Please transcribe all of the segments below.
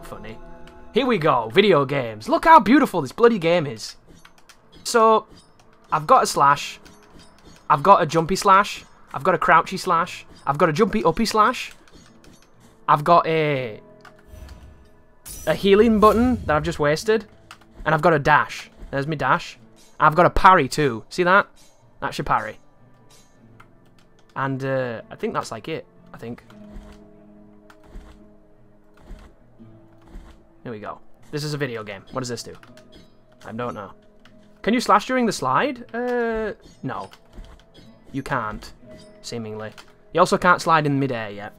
not funny. Here we go. Video games. Look how beautiful this bloody game is. So, I've got a slash. I've got a jumpy slash. I've got a crouchy slash. I've got a jumpy uppy slash. I've got a healing button that I've just wasted. And I've got a dash. There's my dash. I've got a parry too. See that? That's your parry. And I think that's like it. I think. Here we go. This is a video game. What does this do? I don't know. Can you slash during the slide? No. You can't. Seemingly. You also can't slide in midair yet.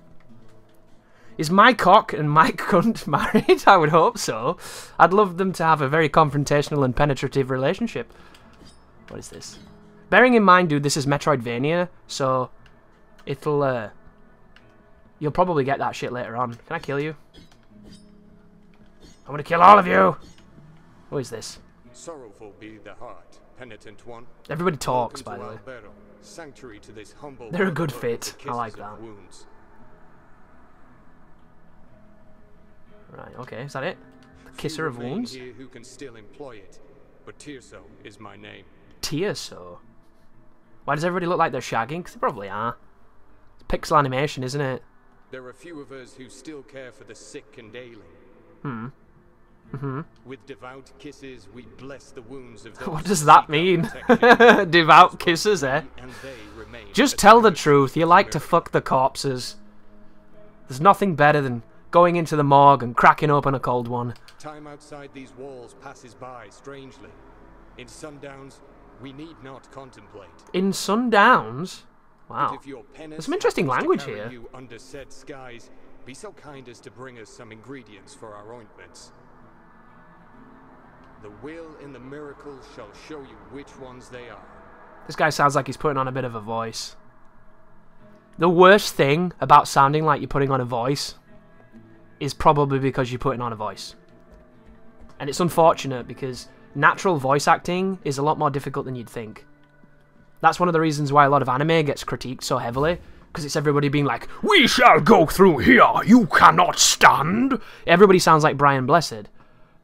Is my cock and my cunt married? I would hope so. I'd love them to have a very confrontational and penetrative relationship. What is this? Bearing in mind, dude, this is Metroidvania, so it'll, you'll probably get that shit later on. Can I kill you? I'm gonna kill all of you! Who is this? Sorrowful be the heart, penitent one. Everybody talks, by the way. Sanctuary to this humble. They're a good fit. I like that. Right, okay, is that it? The kisser of wounds? Here who can still employ it, but Tirso is my name. Tirso? Why does everybody look like they're shagging? Because they probably are. It's pixel animation, isn't it? There are few of us who still care for the sick and ailing. With devout kisses, we bless the wounds of those. What does that mean? Devout kisses, eh? Just tell the truth. You like to fuck the corpses. There's nothing better than going into the morgue and cracking open a cold one. Time outside these walls passes by strangely. In sundowns, we need not contemplate. In sundowns? Wow. There's some interesting language here. You under said skies, be so kind as to bring us some ingredients for our ointments. The will and the miracle shall show you which ones they are. This guy sounds like he's putting on a bit of a voice. The worst thing about sounding like you're putting on a voice is probably because you're putting on a voice. And it's unfortunate because natural voice acting is a lot more difficult than you'd think. That's one of the reasons why a lot of anime gets critiqued so heavily, because it's everybody being like, "We shall go through here, you cannot stand!" Everybody sounds like Brian Blessed.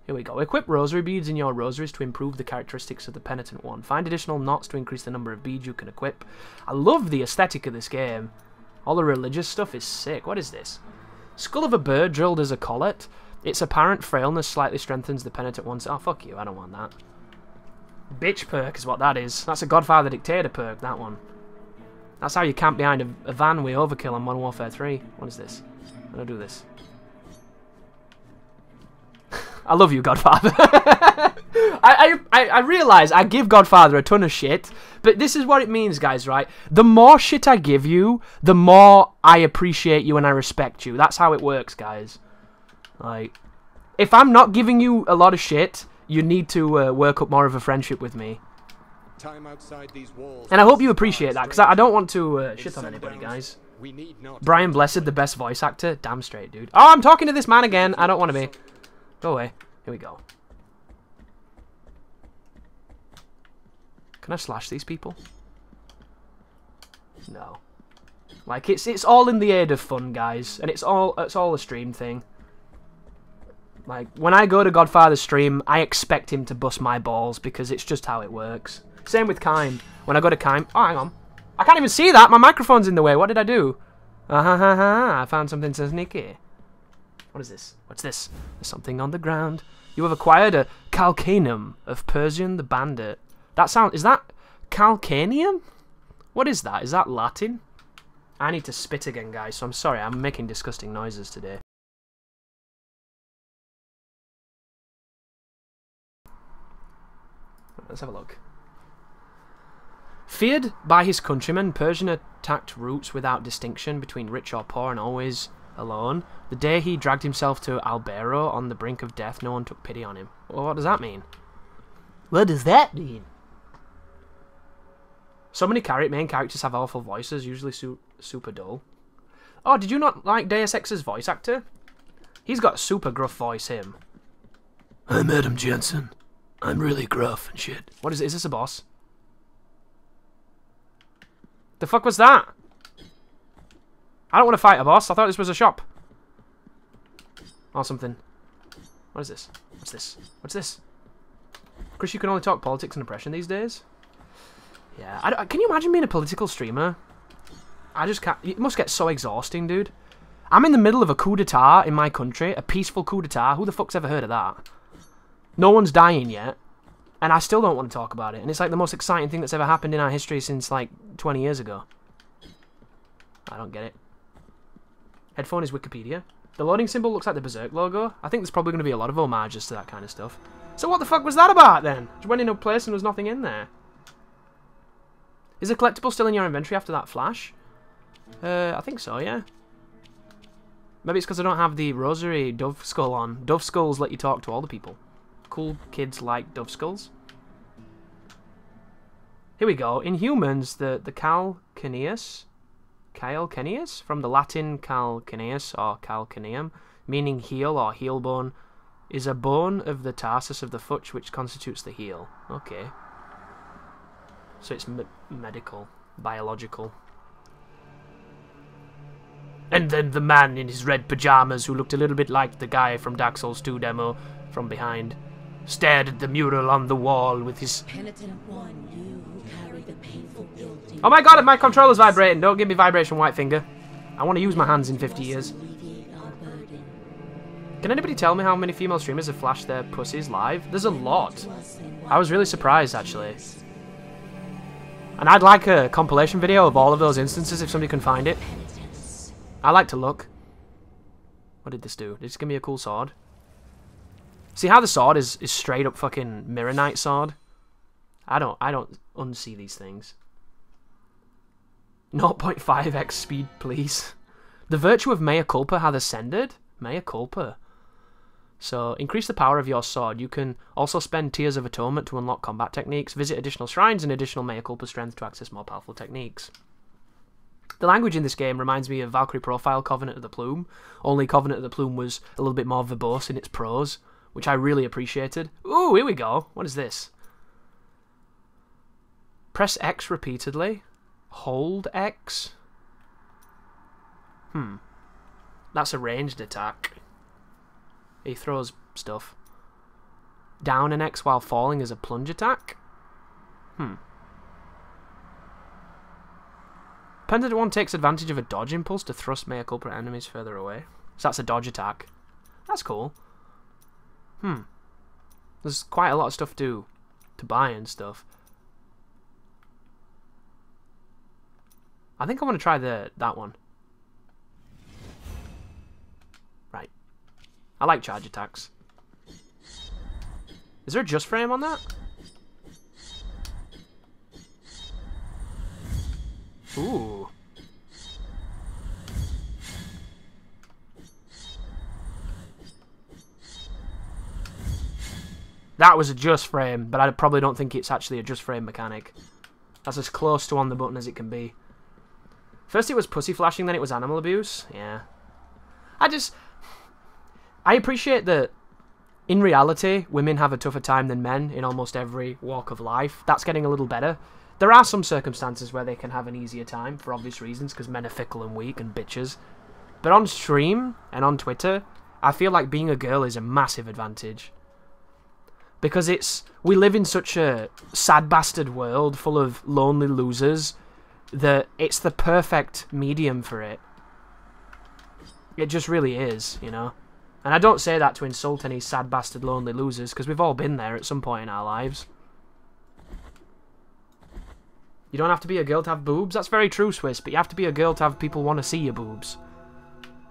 Here we go. Equip rosary beads in your rosaries to improve the characteristics of the penitent one. Find additional knots to increase the number of beads you can equip. I love the aesthetic of this game. All the religious stuff is sick. What is this? Skull of a bird drilled as a collet. Its apparent frailness slightly strengthens the penitent one's... Oh, fuck you. I don't want that. Bitch perk is what that is. That's a Godfather Dictator perk, that one. That's how you camp behind a van with overkill on Modern Warfare 3. What is this? I'm gonna do this. I love you, Godfather. I realise I give Godfather a ton of shit, but this is what it means, guys, right? The more shit I give you, the more I appreciate you and I respect you. That's how it works, guys. Like, if I'm not giving you a lot of shit, you need to work up more of a friendship with me. Time outside these walls, and I hope you appreciate that, because I don't want to shit on anybody, guys. Brian Blessed, the best voice actor? Damn straight, dude. Oh, I'm talking to this man again. I don't want to be. Go away. Here we go. Can I slash these people? No. Like, it's all in the aid of fun, guys. And it's all a stream thing. Like, when I go to Godfather's stream, I expect him to bust my balls because it's just how it works. Same with Kime. When I go to Kime... Oh, hang on. I can't even see that. My microphone's in the way. What did I do? I found something so sneaky. What is this? What's this? There's something on the ground. You have acquired a Calcanum of Persian the Bandit. That sound... Is that Calcanium? What is that? Is that Latin? I need to spit again, guys, so I'm sorry. I'm making disgusting noises today. Let's have a look. Feared by his countrymen, Persian attacked routes without distinction between rich or poor and always alone. The day he dragged himself to Albero on the brink of death, no one took pity on him. Well, what does that mean? What does that mean? So many main characters have awful voices, usually super dull. Oh, did you not like Deus Ex's voice actor? He's got a super gruff voice, him. I'm Adam Jensen. I'm really gruff and shit. What is it? Is this a boss? The fuck was that? I don't want to fight a boss. I thought this was a shop. Or something. What is this? What's this? What's this? Chris, you can only talk politics and oppression these days? Yeah. Can you imagine being a political streamer? I just can't. It must get so exhausting, dude. I'm in the middle of a coup d'etat in my country. A peaceful coup d'etat. Who the fuck's ever heard of that? No one's dying yet. And I still don't want to talk about it. And it's like the most exciting thing that's ever happened in our history since like 20 years ago. I don't get it. Headphone is Wikipedia. The loading symbol looks like the Berserk logo. I think there's probably going to be a lot of homages to that kind of stuff. So what the fuck was that about then? Just went in a place and there was nothing in there. Is a collectible still in your inventory after that flash? I think so, yeah. Maybe it's because I don't have the rosary dove skull on. Dove skulls let you talk to all the people. Cool kids like dove skulls. Here we go. In humans, the calcaneus, from the Latin calcaneus or calcaneum, meaning heel or heel bone, is a bone of the tarsus of the foot which constitutes the heel. Okay. So it's medical, biological. And then the man in his red pajamas, who looked a little bit like the guy from Dark Souls 2 demo, from behind, stared at the mural on the wall with his... Penitent one, you who carry the painful guilt. Oh my god, my controller's vibrating. Don't give me vibration, white finger. I want to use my hands in 50 years. Can anybody tell me how many female streamers have flashed their pussies live? There's a lot. I was really surprised, actually. And I'd like a compilation video of all of those instances if somebody can find it. I like to look. What did this do? Did this give me a cool sword? See how the sword is straight up fucking Mirror Knight sword? I don't unsee these things. 0.5x speed, please. The virtue of mea culpa hath ascended? Mea culpa. So, increase the power of your sword. You can also spend Tears of Atonement to unlock combat techniques, visit additional shrines and additional mea culpa strength to access more powerful techniques. The language in this game reminds me of Valkyrie Profile Covenant of the Plume, only Covenant of the Plume was a little bit more verbose in its prose, which I really appreciated. Ooh, here we go. What is this? Press X repeatedly. Hold X. That's a ranged attack. He throws stuff. Down an X while falling is a plunge attack. Penitent one takes advantage of a dodge impulse to thrust mea culpa at enemies further away. So that's a dodge attack. That's cool. There's quite a lot of stuff to buy and stuff. I think I want to try that one. Right. I like charge attacks. Is there a just frame on that? Ooh. That was a just frame, but I probably don't think it's actually a just frame mechanic. That's as close to on the button as it can be. First it was pussy flashing, then it was animal abuse. Yeah. I appreciate that in reality, women have a tougher time than men in almost every walk of life. That's getting a little better. There are some circumstances where they can have an easier time, for obvious reasons, because men are fickle and weak and bitches. But on stream and on Twitter, I feel like being a girl is a massive advantage. Because we live in such a sad bastard world full of lonely losers that it's the perfect medium for it. It just really is, you know? And I don't say that to insult any sad bastard lonely losers, because we've all been there at some point in our lives. You don't have to be a girl to have boobs. That's very true, Swiss, but you have to be a girl to have people want to see your boobs.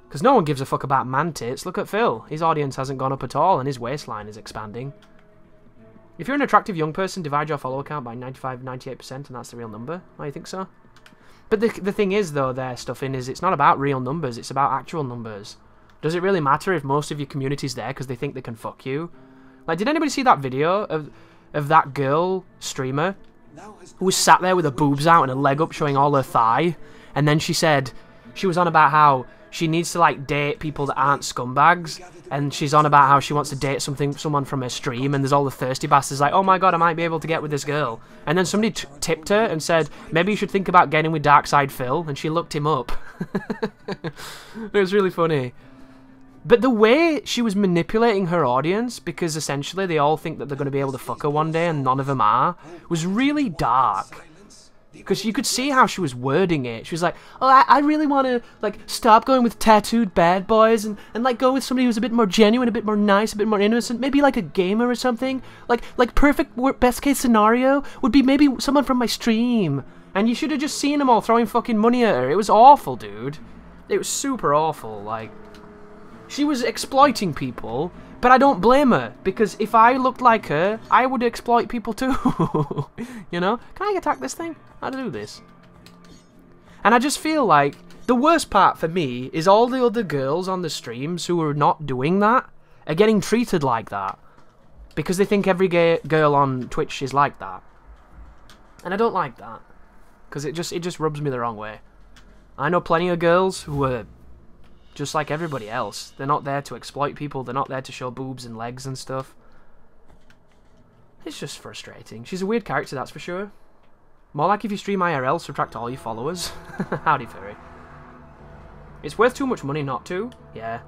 Because no one gives a fuck about man tits. Look at Phil. His audience hasn't gone up at all, and his waistline is expanding. If you're an attractive young person, divide your follower count by 95-98%, and that's the real number. Oh, you think so? But the thing is, though, there, Stuffing, is it's not about real numbers, it's about actual numbers. Does it really matter if most of your community's there because they think they can fuck you? Like, did anybody see that video of that girl streamer who was sat there with her boobs out and her leg up showing all her thigh? And then she said, she was on about how she needs to, like, date people that aren't scumbags. And she's on about how she wants to date someone from her stream, and there's all the thirsty bastards like, oh my god, I might be able to get with this girl. And then somebody tipped her and said, maybe you should think about getting with Darkside Phil, and she looked him up. It was really funny. But the way she was manipulating her audience, because essentially they all think that they're going to be able to fuck her one day and none of them are, was really dark. Because you could see how she was wording it. She was like, oh, I really want to, like, stop going with tattooed bad boys and, like, go with somebody who's a bit more genuine, a bit more nice, a bit more innocent, maybe like a gamer or something. Like perfect best case scenario would be maybe someone from my stream. And you should have just seen them all throwing fucking money at her. It was awful, dude. It was super awful, like... She was exploiting people, but I don't blame her, because if I looked like her, I would exploit people too. You know? Can I attack this thing? How to do this? And I just feel like the worst part for me is all the other girls on the streams who are not doing that are getting treated like that. Because they think every girl on Twitch is like that. And I don't like that. Because it just rubs me the wrong way. I know plenty of girls who are... just like everybody else. They're not there to exploit people. They're not there to show boobs and legs and stuff. It's just frustrating. She's a weird character, that's for sure. More like if you stream IRL, subtract all your followers. Howdy, furry. It's worth too much money not to. Yeah.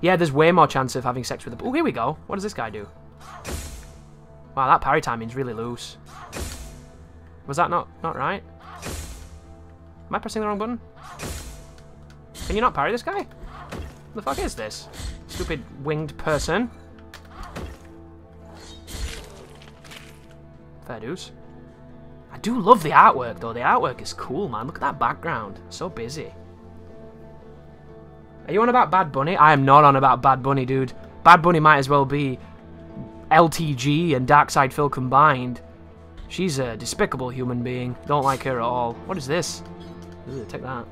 Yeah, there's way more chance of having sex with a... Oh, here we go. What does this guy do? Wow, that parry timing's really loose. Was that not right? Am I pressing the wrong button? Can you not parry this guy? What the fuck is this? Stupid winged person. Fair dues. I do love the artwork though. The artwork is cool, man. Look at that background. So busy. Are you on about Bad Bunny? I am not on about Bad Bunny, dude. Bad Bunny might as well be LTG and Darkside Phil combined. She's a despicable human being. Don't like her at all. What is this? Ooh, take that.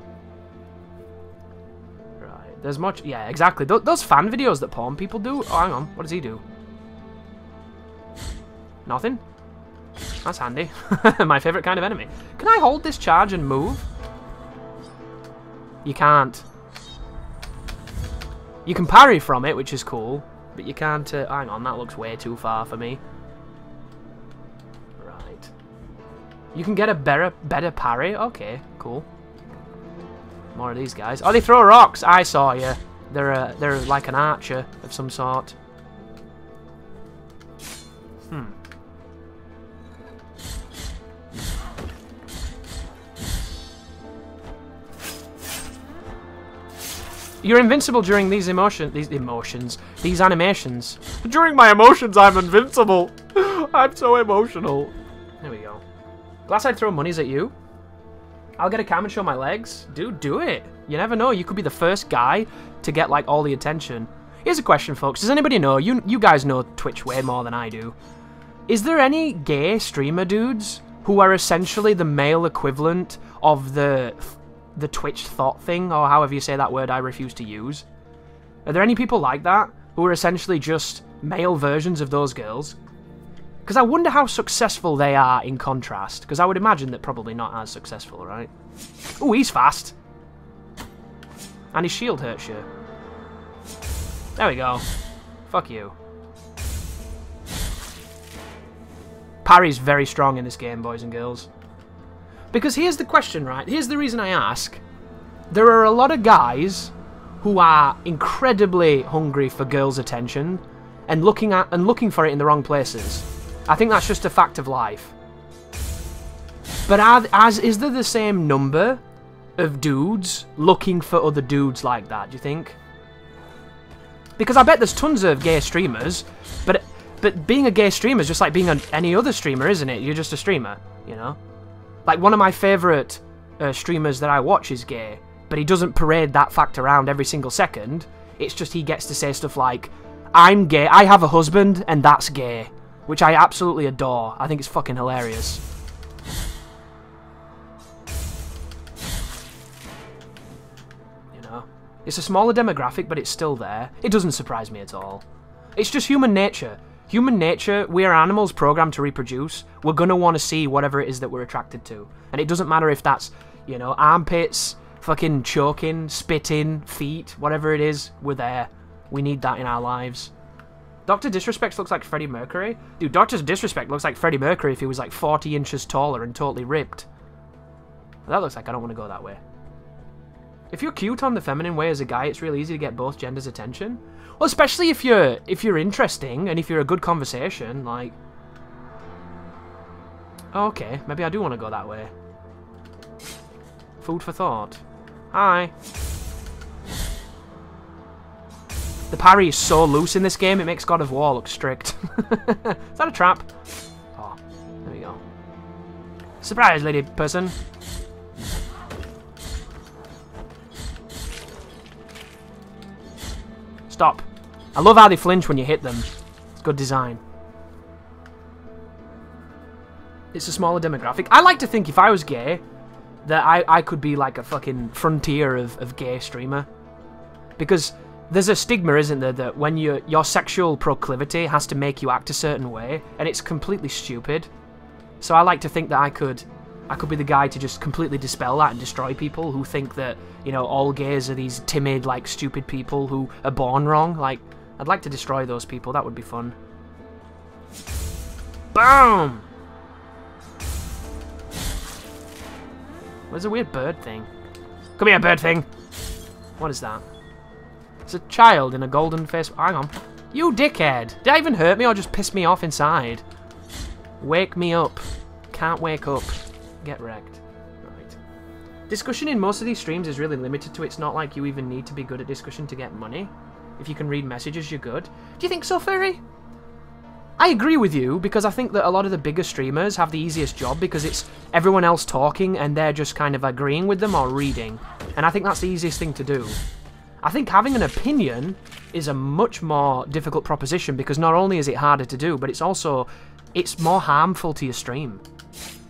There's much... Yeah, exactly. Those fan videos that porn people do... Oh, hang on. What does he do? Nothing? That's handy. My favourite kind of enemy. Can I hold this charge and move? You can't. You can parry from it, which is cool. But you can't... hang on, that looks way too far for me. Right. You can get a better parry? Okay, cool. More of these guys. Oh, they throw rocks! I saw you. They're like an archer of some sort. You're invincible during these these animations. During my emotions, I'm invincible. I'm so emotional. There we go. Glass I'd throw monies at you. I'll get a cam and show my legs. Dude, do it. You never know. You could be the first guy to get, like, all the attention. Here's a question, folks. Does anybody know? You guys know Twitch way more than I do. Is there any gay streamer dudes who are essentially the male equivalent of the Twitch thought thing, or however you say that word I refuse to use? Are there any people like that who are essentially just male versions of those girls? Because I wonder how successful they are in contrast. Because I would imagine that probably not as successful, right? Ooh, he's fast. And his shield hurts you. There we go. Fuck you. Parry's very strong in this game, boys and girls. Because here's the question, right? Here's the reason I ask. There are a lot of guys who are incredibly hungry for girls' attention and looking for it in the wrong places. I think that's just a fact of life. But is there the same number of dudes looking for other dudes like that, do you think? Because I bet there's tons of gay streamers, but being a gay streamer is just like being any other streamer, isn't it? You're just a streamer, you know? Like, one of my favourite streamers that I watch is gay, but he doesn't parade that fact around every single second. It's just he gets to say stuff like, I'm gay, I have a husband, and that's gay. Which I absolutely adore. I think it's fucking hilarious. You know? It's a smaller demographic, but it's still there. It doesn't surprise me at all. It's just human nature. Human nature, we are animals programmed to reproduce. We're gonna want to see whatever it is that we're attracted to. And it doesn't matter if that's, you know, armpits, fucking choking, spitting, feet, whatever it is, we're there. We need that in our lives. Dr. Disrespect looks like Freddie Mercury. Dude, Dr. Disrespect looks like Freddie Mercury if he was like 40 inches taller and totally ripped. That looks like I don't want to go that way. If you're cute on the feminine way as a guy, it's really easy to get both genders' attention. Well, especially if you're interesting and if you're a good conversation, like... Oh, okay, maybe I do want to go that way. Food for thought. Hi. The parry is so loose in this game, it makes God of War look strict. Is that a trap? Oh, there we go. Surprise, lady person. Stop. I love how they flinch when you hit them. It's good design. It's a smaller demographic. I like to think if I was gay, that I could be like a fucking frontier of gay streamer. Because there's a stigma, isn't there, that when your sexual proclivity has to make you act a certain way, and it's completely stupid. So I like to think that I could be the guy to just completely dispel that and destroy people who think that, you know, all gays are these timid, like, stupid people who are born wrong. Like, I'd like to destroy those people. That would be fun. Boom! Where's a weird bird thing? Come here, bird thing! What is that? It's a child in a golden face. Hang on. You dickhead! Did that even hurt me or just piss me off inside? Wake me up. Can't wake up. Get wrecked. Right. Discussion in most of these streams is really limited to it's not like you even need to be good at discussion to get money. If you can read messages, you're good. Do you think so, Fairy? I agree with you, because I think that a lot of the bigger streamers have the easiest job because it's everyone else talking and they're just kind of agreeing with them or reading. And I think that's the easiest thing to do. I think having an opinion is a much more difficult proposition because not only is it harder to do, but it's more harmful to your stream.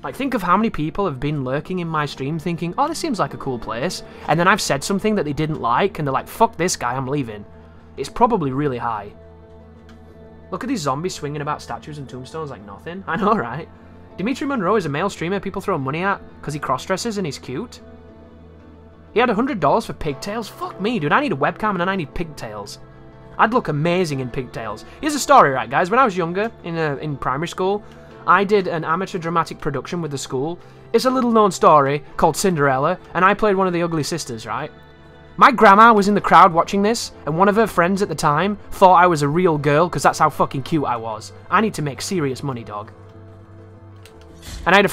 Like, think of how many people have been lurking in my stream thinking, oh, this seems like a cool place, and then I've said something that they didn't like, and they're like, fuck this guy, I'm leaving. It's probably really high. Look at these zombies swinging about statues and tombstones like nothing. I know, right? Dimitri Monroe is a male streamer people throw money at because he cross-dresses and he's cute. He had $100 for pigtails? Fuck me, dude. I need a webcam and I need pigtails. I'd look amazing in pigtails. Here's a story, right, guys? When I was younger, in primary school, I did an amateur dramatic production with the school. It's a little-known story called Cinderella, and I played one of the ugly sisters, right? My grandma was in the crowd watching this, and one of her friends at the time thought I was a real girl because that's how fucking cute I was. I need to make serious money, dog. And I had a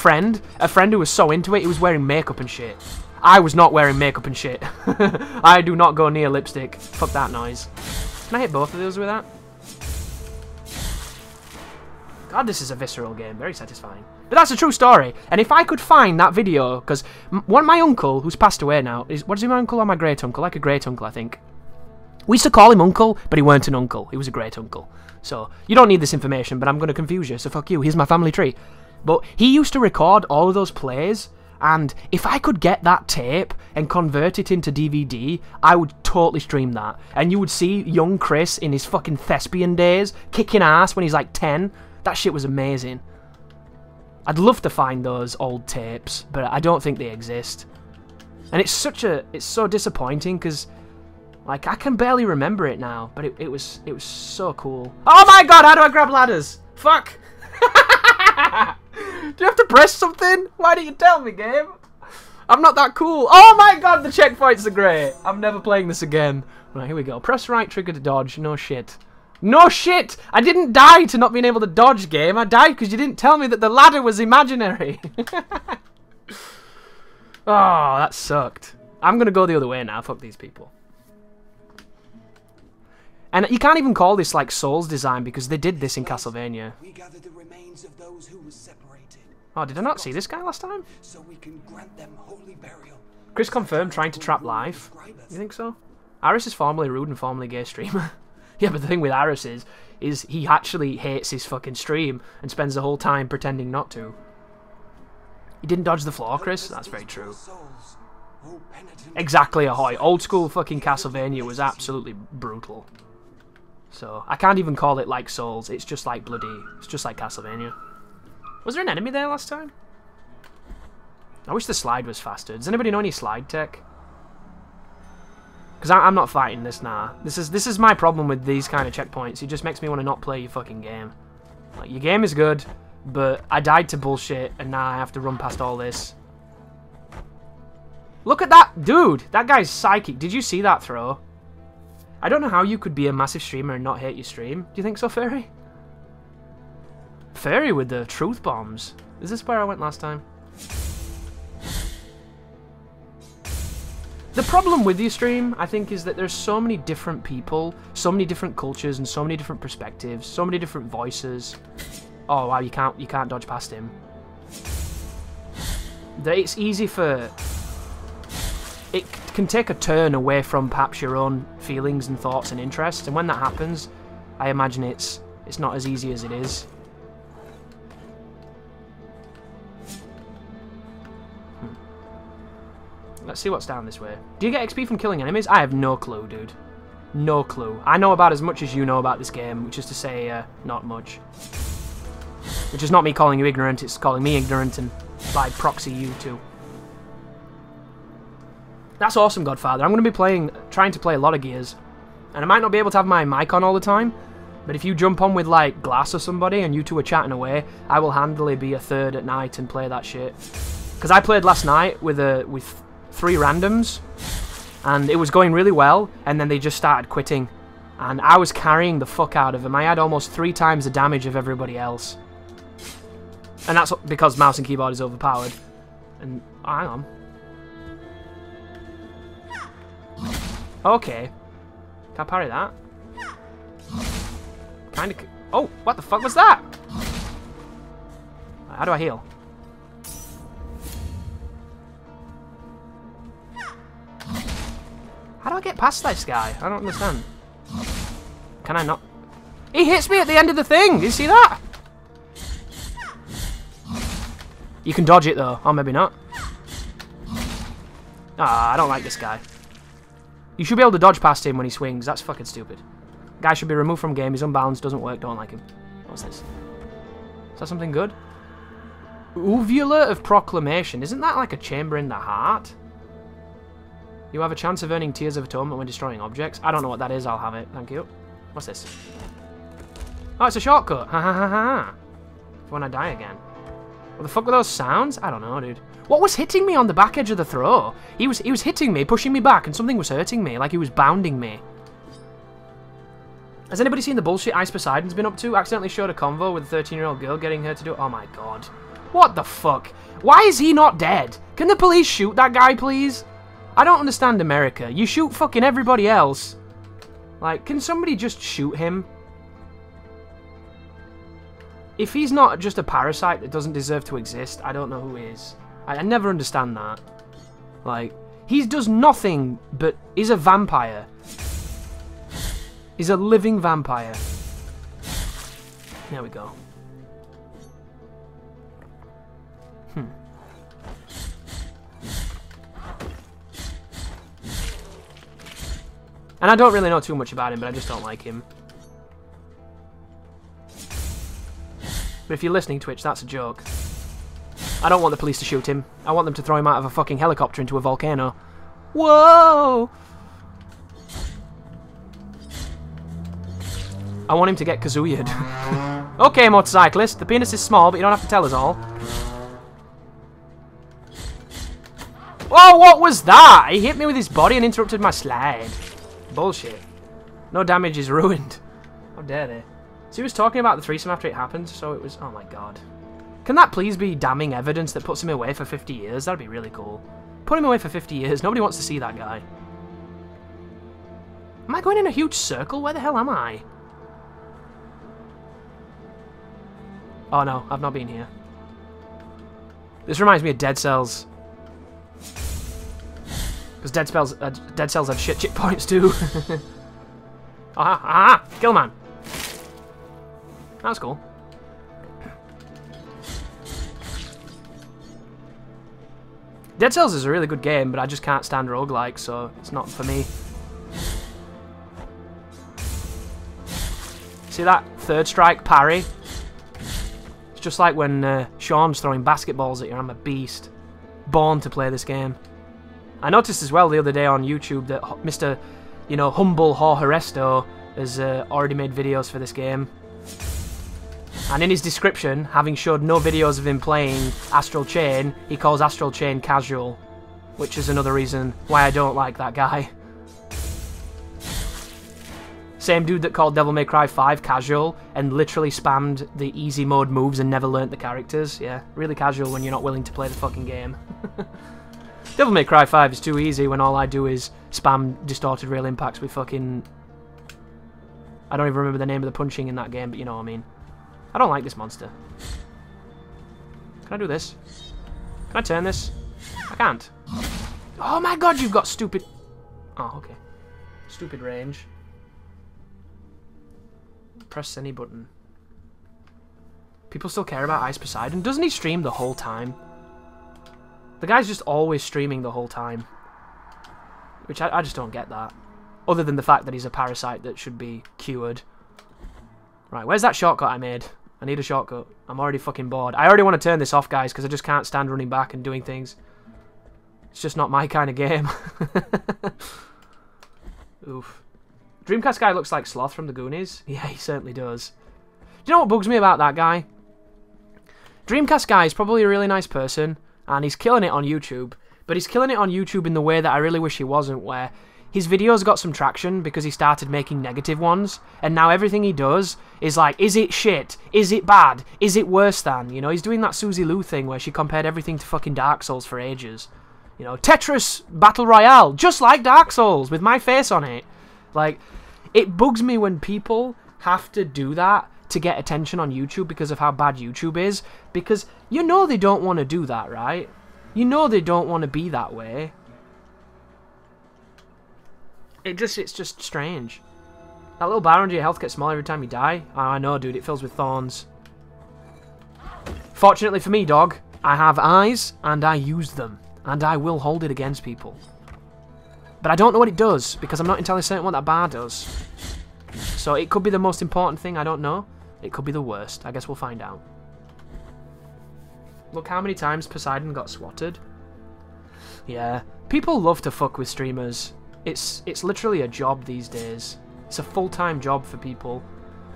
friend who was so into it, he was wearing makeup and shit. I was not wearing makeup and shit. I do not go near lipstick. Fuck that noise. Can I hit both of those with that? God, this is a visceral game. Very satisfying. But that's a true story. And if I could find that video, because my uncle, who's passed away now, what is he, my uncle or my great uncle? Like a great uncle, I think. We used to call him uncle, but he weren't an uncle. He was a great uncle. So, you don't need this information, but I'm going to confuse you, so fuck you. Here's my family tree. But he used to record all of those plays, and if I could get that tape and convert it into DVD, I would totally stream that. And you would see young Chris in his fucking thespian days, kicking ass when he's like 10. That shit was amazing. I'd love to find those old tapes, but I don't think they exist. And it's so disappointing because, like, I can barely remember it now, but it was so cool. Oh my god, how do I grab ladders? Fuck! Do you have to press something? Why didn't you tell me, game? I'm not that cool. Oh my god, the checkpoints are great. I'm never playing this again. Right, here we go. Press right trigger to dodge. No shit. No shit! I didn't die to not being able to dodge, game. I died because you didn't tell me that the ladder was imaginary. Oh, that sucked. I'm going to go the other way now. Fuck these people. And you can't even call this, like, Souls design because they did this in Castlevania. We gather the remains of those who were separated. Oh, did I not see this guy last time? So we can grant them holy burial. Chris confirmed trying to trap live. You think so? Aris is formerly rude and formerly gay streamer. Yeah, but the thing with Aris is he actually hates his fucking stream and spends the whole time pretending not to. He didn't dodge the floor, Chris? That's very true. Exactly, Ahoy. Old school fucking Castlevania was absolutely brutal. So, I can't even call it like Souls. It's just like bloody... It's just like Castlevania. Was there an enemy there last time? I wish the slide was faster. Does anybody know any slide tech? Because I'm not fighting this, nah. This is my problem with these kind of checkpoints. It just makes me want to not play your fucking game. Like, your game is good, but I died to bullshit, and now I have to run past all this. Look at that! Dude, that guy's psychic. Did you see that throw? I don't know how you could be a massive streamer and not hate your stream. Do you think so, Fairy? Fairy with the truth bombs. Is this where I went last time? The problem with your stream, I think, is that there's so many different people, so many different cultures, and so many different perspectives, so many different voices. Oh wow, you can't dodge past him. That it's easy for... It can take a turn away from perhaps your own feelings and thoughts and interests, and when that happens, I imagine it's not as easy as it is. Let's see what's down this way. Do you get XP from killing enemies? I have no clue, dude. No clue. I know about as much as you know about this game, which is to say, not much. Which is not me calling you ignorant, it's calling me ignorant, and by proxy you too. That's awesome, Godfather. I'm going to be trying to play a lot of Gears. And I might not be able to have my mic on all the time, but if you jump on with, like, Glass or somebody, and you two are chatting away, I will handily be a third at night and play that shit. Because I played last night with 3 randoms, and it was going really well, and then they just started quitting, and I was carrying the fuck out of them. I had almost 3 times the damage of everybody else, and that's because mouse and keyboard is overpowered. And oh, hang on. Okay, can I parry that? Kinda. Oh, what the fuck was that? How do I heal? How do I get past this guy? I don't understand. Can I not? He hits me at the end of the thing! Do you see that? You can dodge it though. Oh, maybe not. Ah, I don't like this guy. You should be able to dodge past him when he swings. That's fucking stupid. Guy should be removed from game. He's unbalanced, doesn't work, don't like him. What's this? Is that something good? Uvula of Proclamation. Isn't that like a chamber in the heart? You have a chance of earning Tears of Atonement when destroying objects. I don't know what that is, I'll have it. Thank you. What's this? Oh, it's a shortcut. Ha ha ha ha. For when I die again. What the fuck were those sounds? I don't know, dude. What was hitting me on the back edge of the throw? He was hitting me, pushing me back, and something was hurting me, like he was bounding me. Has anybody seen the bullshit Ice Poseidon's been up to? Accidentally showed a convo with a 13-year-old girl, getting her to do it. Oh my god. What the fuck? Why is he not dead? Can the police shoot that guy, please? I don't understand America. You shoot fucking everybody else. Like, can somebody just shoot him? If he's not just a parasite that doesn't deserve to exist, I don't know who is. I never understand that. Like, he does nothing but is a vampire. He's a living vampire. There we go. And I don't really know too much about him, but I just don't like him. But if you're listening, Twitch, that's a joke. I don't want the police to shoot him. I want them to throw him out of a fucking helicopter into a volcano. Whoa! I want him to get kazooiered. Okay, motorcyclist, the penis is small, but you don't have to tell us all. Whoa, what was that? He hit me with his body and interrupted my slide. Bullshit. No damage is ruined. How dare they? So he was talking about the threesome after it happened, so it was... Oh my god. Can that please be damning evidence that puts him away for 50 years? That'd be really cool. Put him away for 50 years. Nobody wants to see that guy. Am I going in a huge circle? Where the hell am I? Oh no, I've not been here. This reminds me of Dead Cells. Because Dead Cells had shit checkpoints too. Aha! Kill man! That's cool. Dead Cells is a really good game, but I just can't stand roguelikes, so it's not for me. See that third strike parry? It's just like when Sean's throwing basketballs at you. I'm a beast. Born to play this game. I noticed as well the other day on YouTube that Mr. Humble Horresto has already made videos for this game. And in his description, having showed no videos of him playing Astral Chain, he calls Astral Chain casual. which is another reason why I don't like that guy. Same dude that called Devil May Cry 5 casual and literally spammed the easy mode moves and never learnt the characters. Yeah, really casual when you're not willing to play the fucking game. Devil May Cry 5 is too easy when all I do is spam distorted real impacts with fucking... I don't even remember the name of the punching in that game, but you know what I mean. I don't like this monster. Can I do this? Can I turn this? I can't. Oh my god, you've got stupid... Oh, okay. Stupid range. Press any button. People still care about Ice Poseidon? Doesn't he stream the whole time? The guy's just always streaming the whole time. Which I just don't get that. Other than the fact that he's a parasite that should be cured. Right, where's that shortcut I made? I need a shortcut. I'm already fucking bored. I already want to turn this off, guys, because I just can't stand running back and doing things. It's just not my kind of game. Oof. Dreamcast guy looks like Sloth from the Goonies. Yeah, he certainly does. Do you know what bugs me about that guy? Dreamcast guy is probably a really nice person, and he's killing it on YouTube. But he's killing it on YouTube in the way that I really wish he wasn't, where his videos got some traction because he started making negative ones, and now everything he does is like, is it shit? Is it bad? Is it worse than? You know, he's doing that Susie Lou thing where she compared everything to fucking Dark Souls for ages. You know, Tetris Battle Royale, just like Dark Souls, with my face on it. Like, it bugs me when people have to do that to get attention on YouTube because of how bad YouTube is. Because you know they don't want to do that, right? You know they don't want to be that way. It's just strange. That little bar under your health gets smaller every time you die. Oh, I know, dude. It fills with thorns. Fortunately for me, dog, I have eyes and I use them. And I will hold it against people. But I don't know what it does, because I'm not entirely certain what that bar does. So it could be the most important thing, I don't know. It could be the worst. I guess we'll find out. Look how many times Poseidon got swatted. Yeah. People love to fuck with streamers. It's literally a job these days. It's a full-time job for people.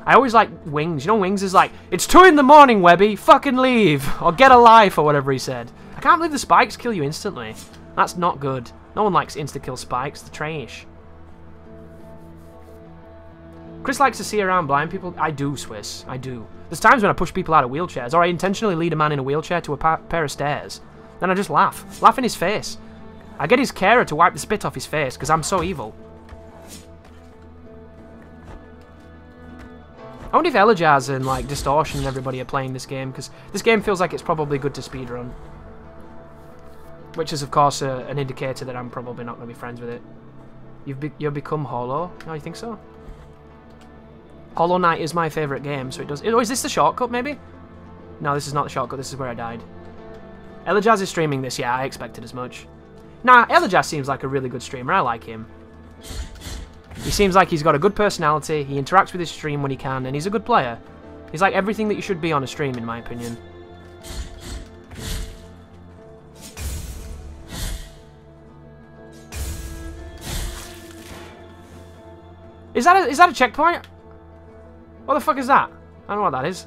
I always like Wings. You know Wings is like, it's 2 in the morning, Webby. Fucking leave. Or get a life, or whatever he said. I can't believe the spikes kill you instantly. That's not good. No one likes insta-kill spikes. They're trash. Chris likes to see around blind people. I do, Swiss. I do. There's times when I push people out of wheelchairs, or I intentionally lead a man in a wheelchair to a pair of stairs. Then I just laugh. Laugh in his face. I get his carer to wipe the spit off his face, because I'm so evil. I wonder if Elijaz and, like, Distortion and everybody are playing this game, because this game feels like it's probably good to speedrun. Which is, of course, an indicator that I'm probably not going to be friends with it. You've become Hollow? Oh, you think so? Hollow Knight is my favourite game, so it does... Oh, is this the shortcut, maybe? No, this is not the shortcut. This is where I died. Elijaz is streaming this. Yeah, I expected as much. Nah, Elijaz seems like a really good streamer. I like him. He seems like he's got a good personality. He interacts with his stream when he can, and he's a good player. He's like everything that you should be on a stream, in my opinion. Is that a checkpoint? What the fuck is that? I don't know what that is.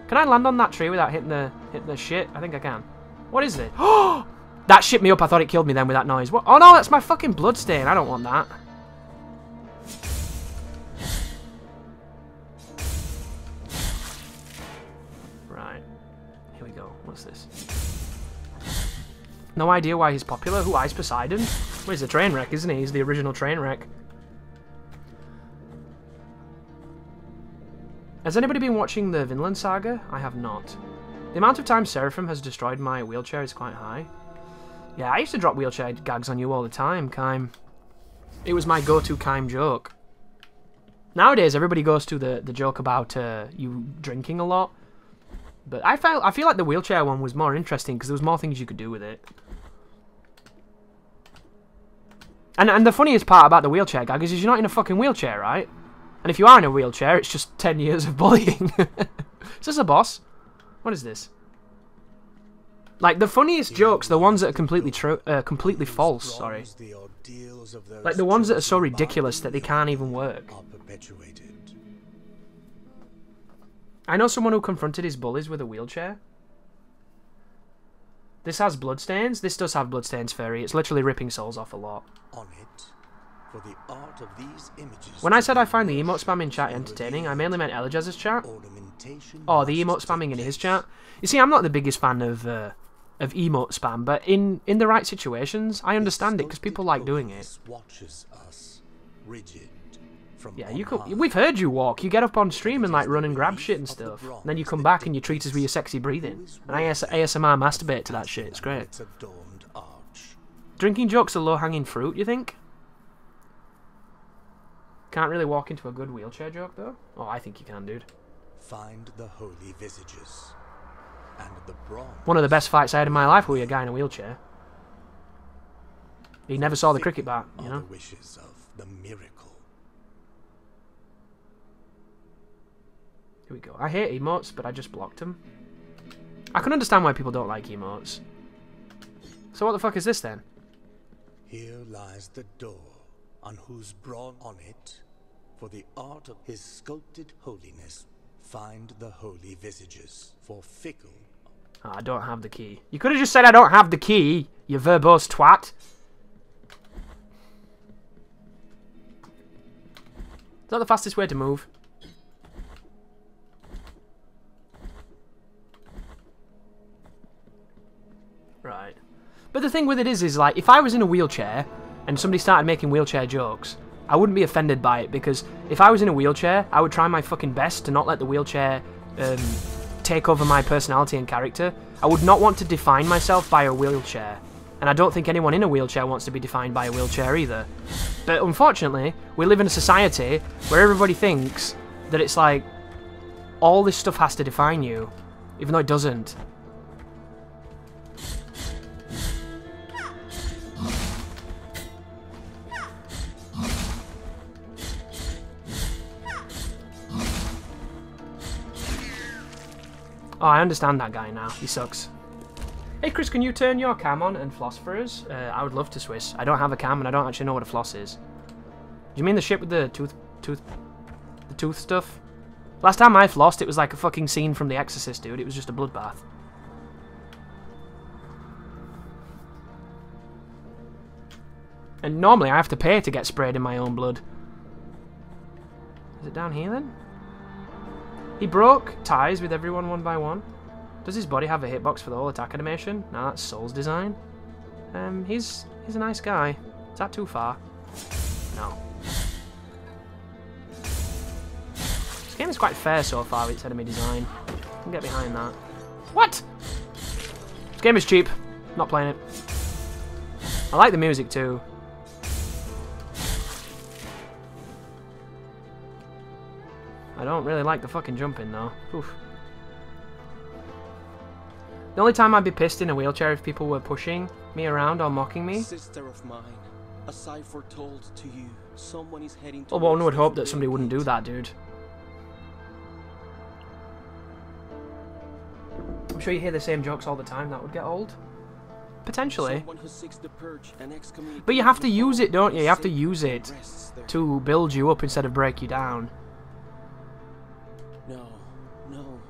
Can I land on that tree without hitting the shit? I think I can. What is it? Oh! That shit me up. I thought it killed me then with that noise. What? Oh no, that's my fucking bloodstain. I don't want that. Right. Here we go. What's this? No idea why he's popular. Who, Ice Poseidon? Well, he's a train wreck, isn't he? He's the original train wreck. Has anybody been watching the Vinland Saga? I have not. The amount of times Seraphim has destroyed my wheelchair is quite high. Yeah, I used to drop wheelchair gags on you all the time, Kime. It was my go-to Kime joke. Nowadays, everybody goes to the joke about you drinking a lot. But I feel like the wheelchair one was more interesting because there was more things you could do with it. And the funniest part about the wheelchair gag is you're not in a fucking wheelchair, right? And if you are in a wheelchair, it's just 10 years of bullying. Is this a boss? What is this? Like, the funniest jokes, the ones that are completely false, sorry. Like, the ones that are so ridiculous that they can't even work. I know someone who confronted his bullies with a wheelchair. This has bloodstains. This does have bloodstains, fairy. It's literally ripping souls off a lot. On it, for the art of these images. When I said I find the emote spam in chat entertaining, I mainly meant Elijah's chat. Or the emote spamming in his chat. You see, I'm not the biggest fan of emote spam, but in the right situations, I understand it because people like doing it. Watches us, rigid. Yeah, we've heard you walk. You get up on stream and like run and grab shit and stuff. And then you come back and you treat us with your sexy breathing. And I ASMR masturbate to that shit. It's great. Drinking jokes are low-hanging fruit, you think? Can't really walk into a good wheelchair joke though. Oh, I think you can, dude. Find the holy visages and the bronze. One of the best fights I had in my life with a guy in a wheelchair. He never saw the cricket bat, you know. The wishes of the miracle. Here we go. I hate emotes, but I just blocked them. I can understand why people don't like emotes. So what the fuck is this then? Here lies the door, on whose broad on it, for the art of his sculpted holiness, find the holy visages, for fickle. Oh, I don't have the key. You could have just said I don't have the key, you verbose twat. Is that the fastest way to move? Right. But the thing with it is like, if I was in a wheelchair and somebody started making wheelchair jokes, I wouldn't be offended by it, because if I was in a wheelchair, I would try my fucking best to not let the wheelchair take over my personality and character. I would not want to define myself by a wheelchair. And I don't think anyone in a wheelchair wants to be defined by a wheelchair either. But unfortunately, we live in a society where everybody thinks that it's like, all this stuff has to define you, even though it doesn't. Oh, I understand that guy now. He sucks. Hey Chris, can you turn your cam on and floss for us? I would love to, Swiss. I don't have a cam and I don't actually know what a floss is. Do you mean the shit with the tooth stuff? Last time I flossed, it was like a fucking scene from The Exorcist, dude. It was just a bloodbath. And normally I have to pay to get sprayed in my own blood. Is it down here then? He broke ties with everyone one by one. Does his body have a hitbox for the whole attack animation? No, that's Soul's design. He's a nice guy. Is that too far? No. This game is quite fair so far with its enemy design. I can get behind that. What? This game is cheap. Not playing it. I like the music too. I don't really like the fucking jumping though. Oof. The only time I'd be pissed in a wheelchair if people were pushing me around or mocking me. Sister of mine, as I foretold to you, someone is heading well, one would hope that somebody wouldn't do that, dude. I'm sure you hear the same jokes all the time. That would get old. Potentially. But you have to use it, don't you? You have to use it to build you up instead of break you down. No, no.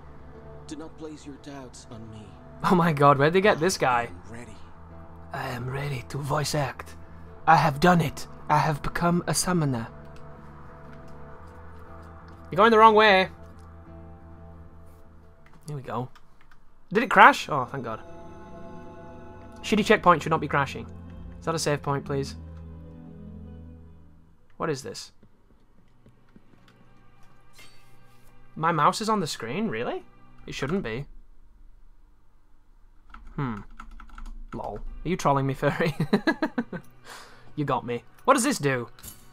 Do not place your doubts on me. Oh my god, where'd they get this guy? I am ready to voice act. I have done it. I have become a summoner. You're going the wrong way. Here we go. Did it crash? Oh, thank god. Shitty checkpoint should not be crashing. Is that a save point, please? What is this? My mouse is on the screen? Really? It shouldn't be. Lol. Are you trolling me, furry? You got me. What does this do?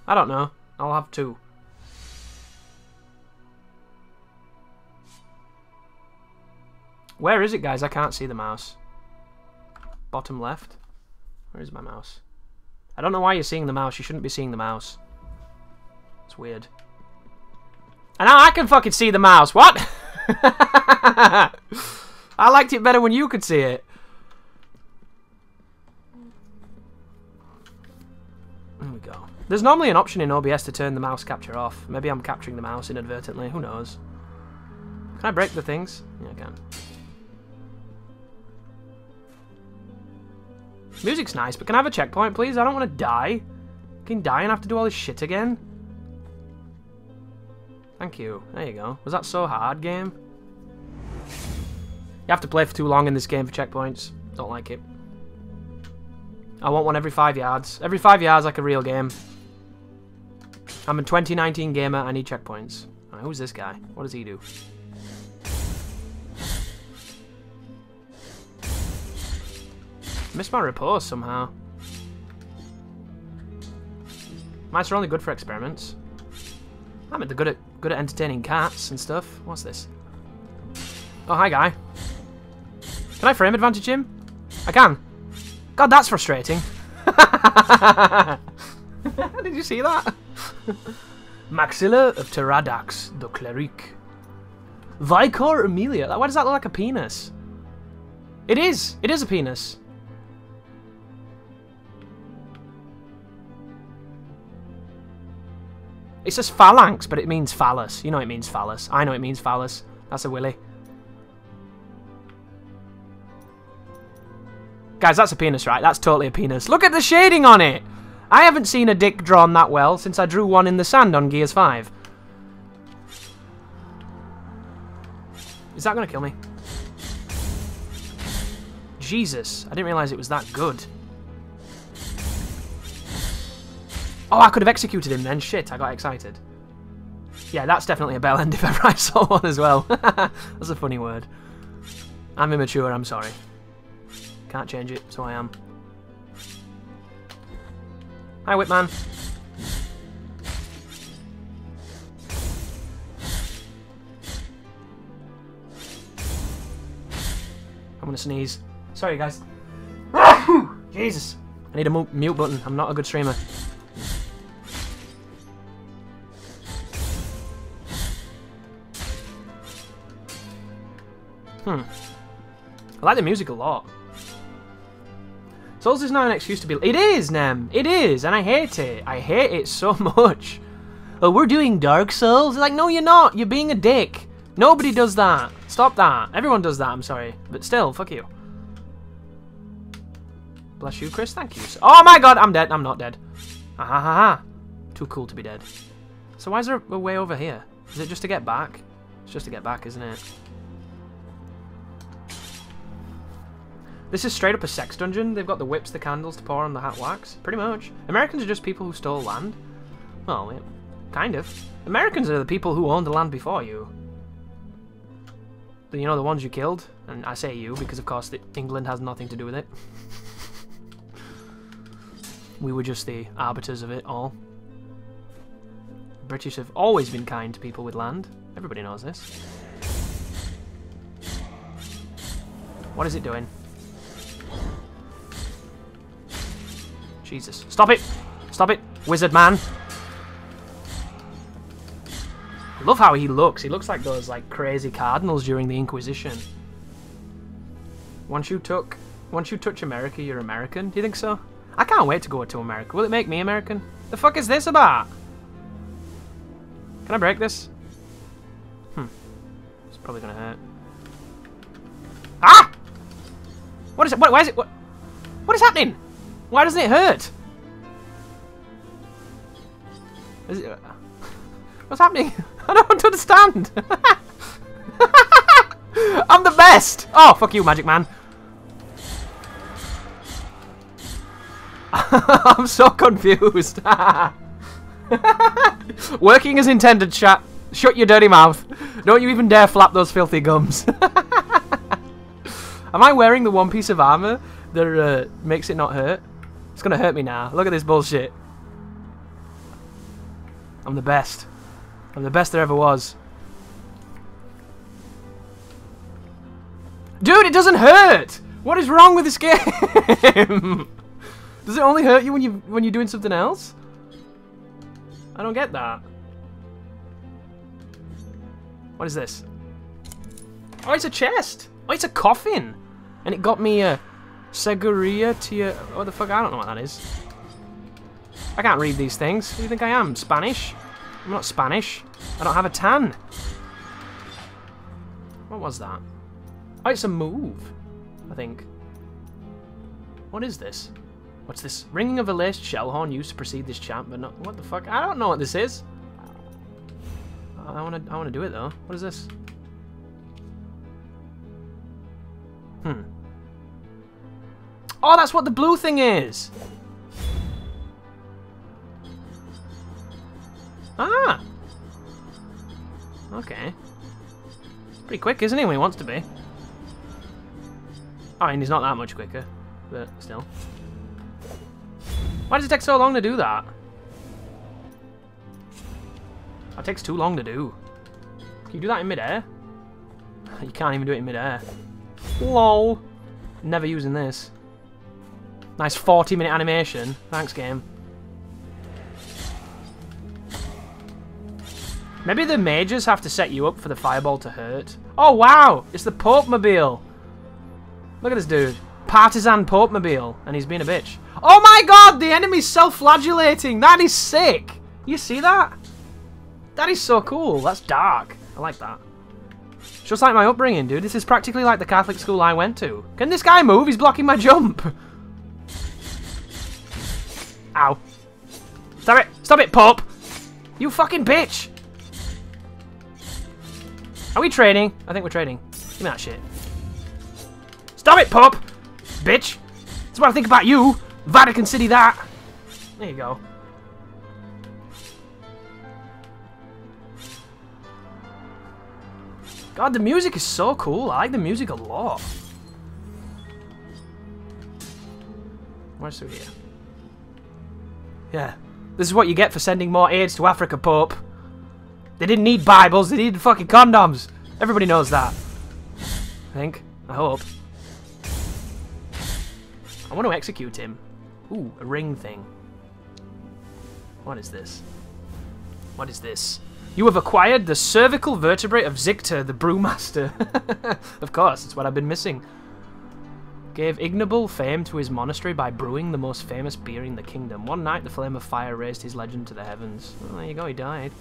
I don't know. I'll have two. Where is it, guys? I can't see the mouse. Bottom left. Where is my mouse? I don't know why you're seeing the mouse. You shouldn't be seeing the mouse. It's weird. And now I can fucking see the mouse. What? I liked it better when you could see it. There we go. There's normally an option in OBS to turn the mouse capture off. Maybe I'm capturing the mouse inadvertently. Who knows? Can I break the things? Yeah, I can. Music's nice, but can I have a checkpoint, please? I don't want to die. Can die and have to do all this shit again? Thank you. There you go. Was that so hard, game? You have to play for too long in this game for checkpoints. Don't like it. I want one every 5 yards. Every 5 yards like a real game. I'm a 2019 gamer, I need checkpoints. Right, who's this guy? What does he do? Missed my repose somehow. Mice are only good for experiments. I mean, they're good at entertaining cats and stuff. What's this? Oh, hi, guy. Can I frame advantage him? I can. God, that's frustrating. Did you see that? Maxilla of Pteradax, the Cleric. Vicor Amelia. Why does that look like a penis? It is. It is a penis. It says phalanx, but it means phallus. You know it means phallus. I know it means phallus. That's a willy. Guys, that's a penis, right? That's totally a penis. Look at the shading on it! I haven't seen a dick drawn that well since I drew one in the sand on Gears 5. Is that going to kill me? Jesus, I didn't realise it was that good. Oh, I could have executed him then. Shit, I got excited. Yeah, that's definitely a bell end if ever I saw one as well. That's a funny word. I'm immature, I'm sorry. Can't change it, so I am. Hi, Whipman. I'm gonna sneeze. Sorry, guys. Jesus. I need a mute button. I'm not a good streamer. I like the music a lot. Souls is now an excuse to be... It is, Nem! It is, and I hate it. I hate it so much. Oh, we're doing Dark Souls? Like, no, you're not. You're being a dick. Nobody does that. Stop that. Everyone does that, I'm sorry. But still, fuck you. Bless you, Chris. Thank you. Oh my god, I'm dead. I'm not dead. Ha ha ha ha. Too cool to be dead. So why is there a way over here? Is it just to get back? It's just to get back, isn't it? This is straight up a sex dungeon. They've got the whips, the candles to pour on the hat wax. Pretty much. Americans are just people who stole land. Well, yeah, kind of. Americans are the people who owned the land before you. You know, the ones you killed. And I say you because, of course, England has nothing to do with it. We were just the arbiters of it all. British have always been kind to people with land. Everybody knows this. What is it doing? Jesus. Stop it! Stop it, wizard man! I love how he looks. He looks like those like crazy cardinals during the Inquisition. Once you touch America, you're American. Do you think so? I can't wait to go to America. Will it make me American? The fuck is this about? Can I break this? It's probably gonna hurt. Ah! What is it? Why is it? What is happening? Why doesn't it hurt? Is it, what's happening? I don't understand. I'm the best. Oh, fuck you, Magic Man. I'm so confused. Working as intended, chat. Shut your dirty mouth. Don't you even dare flap those filthy gums. Am I wearing the one piece of armor that makes it not hurt? It's gonna hurt me now. Look at this bullshit. I'm the best. I'm the best there ever was. Dude, it doesn't hurt! What is wrong with this game? Does it only hurt you when you're doing something else? I don't get that. What is this? Oh, it's a chest! Oh, it's a coffin! And it got me a Seguria to what the fuck? I don't know what that is. I can't read these things. Who do you think I am? Spanish? I'm not Spanish. I don't have a tan. What was that? Oh, it's a move, I think. What is this? What's this? Ringing of a laced shell horn used to precede this chant, but not... What the fuck? I don't know what this is. I wanna do it, though. What is this? Oh, that's what the blue thing is! Ah! Okay. Pretty quick, isn't he, when he wants to be? I mean, he's not that much quicker, but still. Why does it take so long to do that? That takes too long to do. Can you do that in midair? You can't even do it in midair. LOL. Never using this. Nice 40-minute animation. Thanks, game. Maybe the mages have to set you up for the fireball to hurt. Oh, wow! It's the Pope-mobile. Look at this dude. Partisan Pope-mobile. And he's being a bitch. Oh my god! The enemy's self-flagellating! That is sick! You see that? That is so cool. That's dark. I like that. Just like my upbringing, dude. This is practically like the Catholic school I went to. Can this guy move? He's blocking my jump. Ow. Stop it! Stop it, Pope! You fucking bitch! Are we trading? I think we're trading. Give me that shit. Stop it, Pope! Bitch! That's what I think about you! Vatican City that! There you go. God, the music is so cool. I like the music a lot. Where's through here? Yeah. This is what you get for sending more aids to Africa, Pope. They didn't need Bibles, they needed fucking condoms. Everybody knows that. I think. I hope. I want to execute him. Ooh, a ring thing. What is this? What is this? You have acquired the cervical vertebrae of Zictor, the brewmaster. Of course, it's what I've been missing. Gave ignoble fame to his monastery by brewing the most famous beer in the kingdom. One night, the flame of fire raised his legend to the heavens. Well, there you go, he died.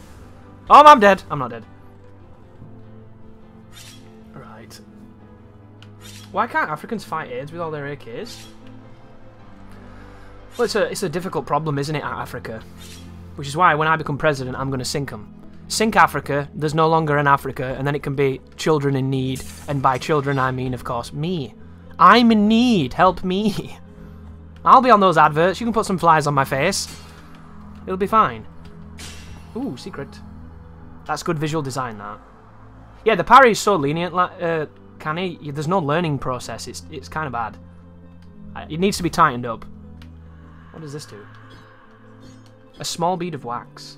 Oh, I'm dead. I'm not dead. Right. Why can't Africans fight AIDS with all their AKs? Well, it's a difficult problem, isn't it, at Africa? Which is why, when I become president, I'm going to sink them. Sink Africa, there's no longer an Africa, and then it can be children in need. And by children, I mean, of course, me. I'm in need. Help me. I'll be on those adverts. You can put some flies on my face. It'll be fine. Ooh, secret. That's good visual design, that. Yeah, the parry is so lenient, Canny. There's no learning process. It's kind of bad. It needs to be tightened up. What does this do? A small bead of wax.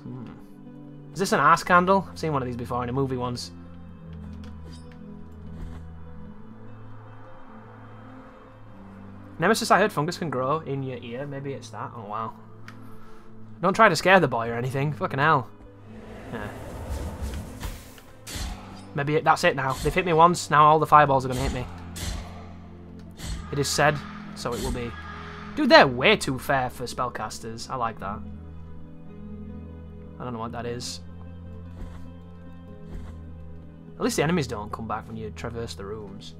Is this an ass candle? I've seen one of these before in a movie once. Nemesis, I heard fungus can grow in your ear. Maybe it's that. Oh, wow. Don't try to scare the boy or anything. Fucking hell. Yeah. Maybe that's it now. They've hit me once, now all the fireballs are going to hit me. It is said, so it will be. Dude, they're way too fair for spellcasters. I like that. I don't know what that is. At least the enemies don't come back when you traverse the rooms.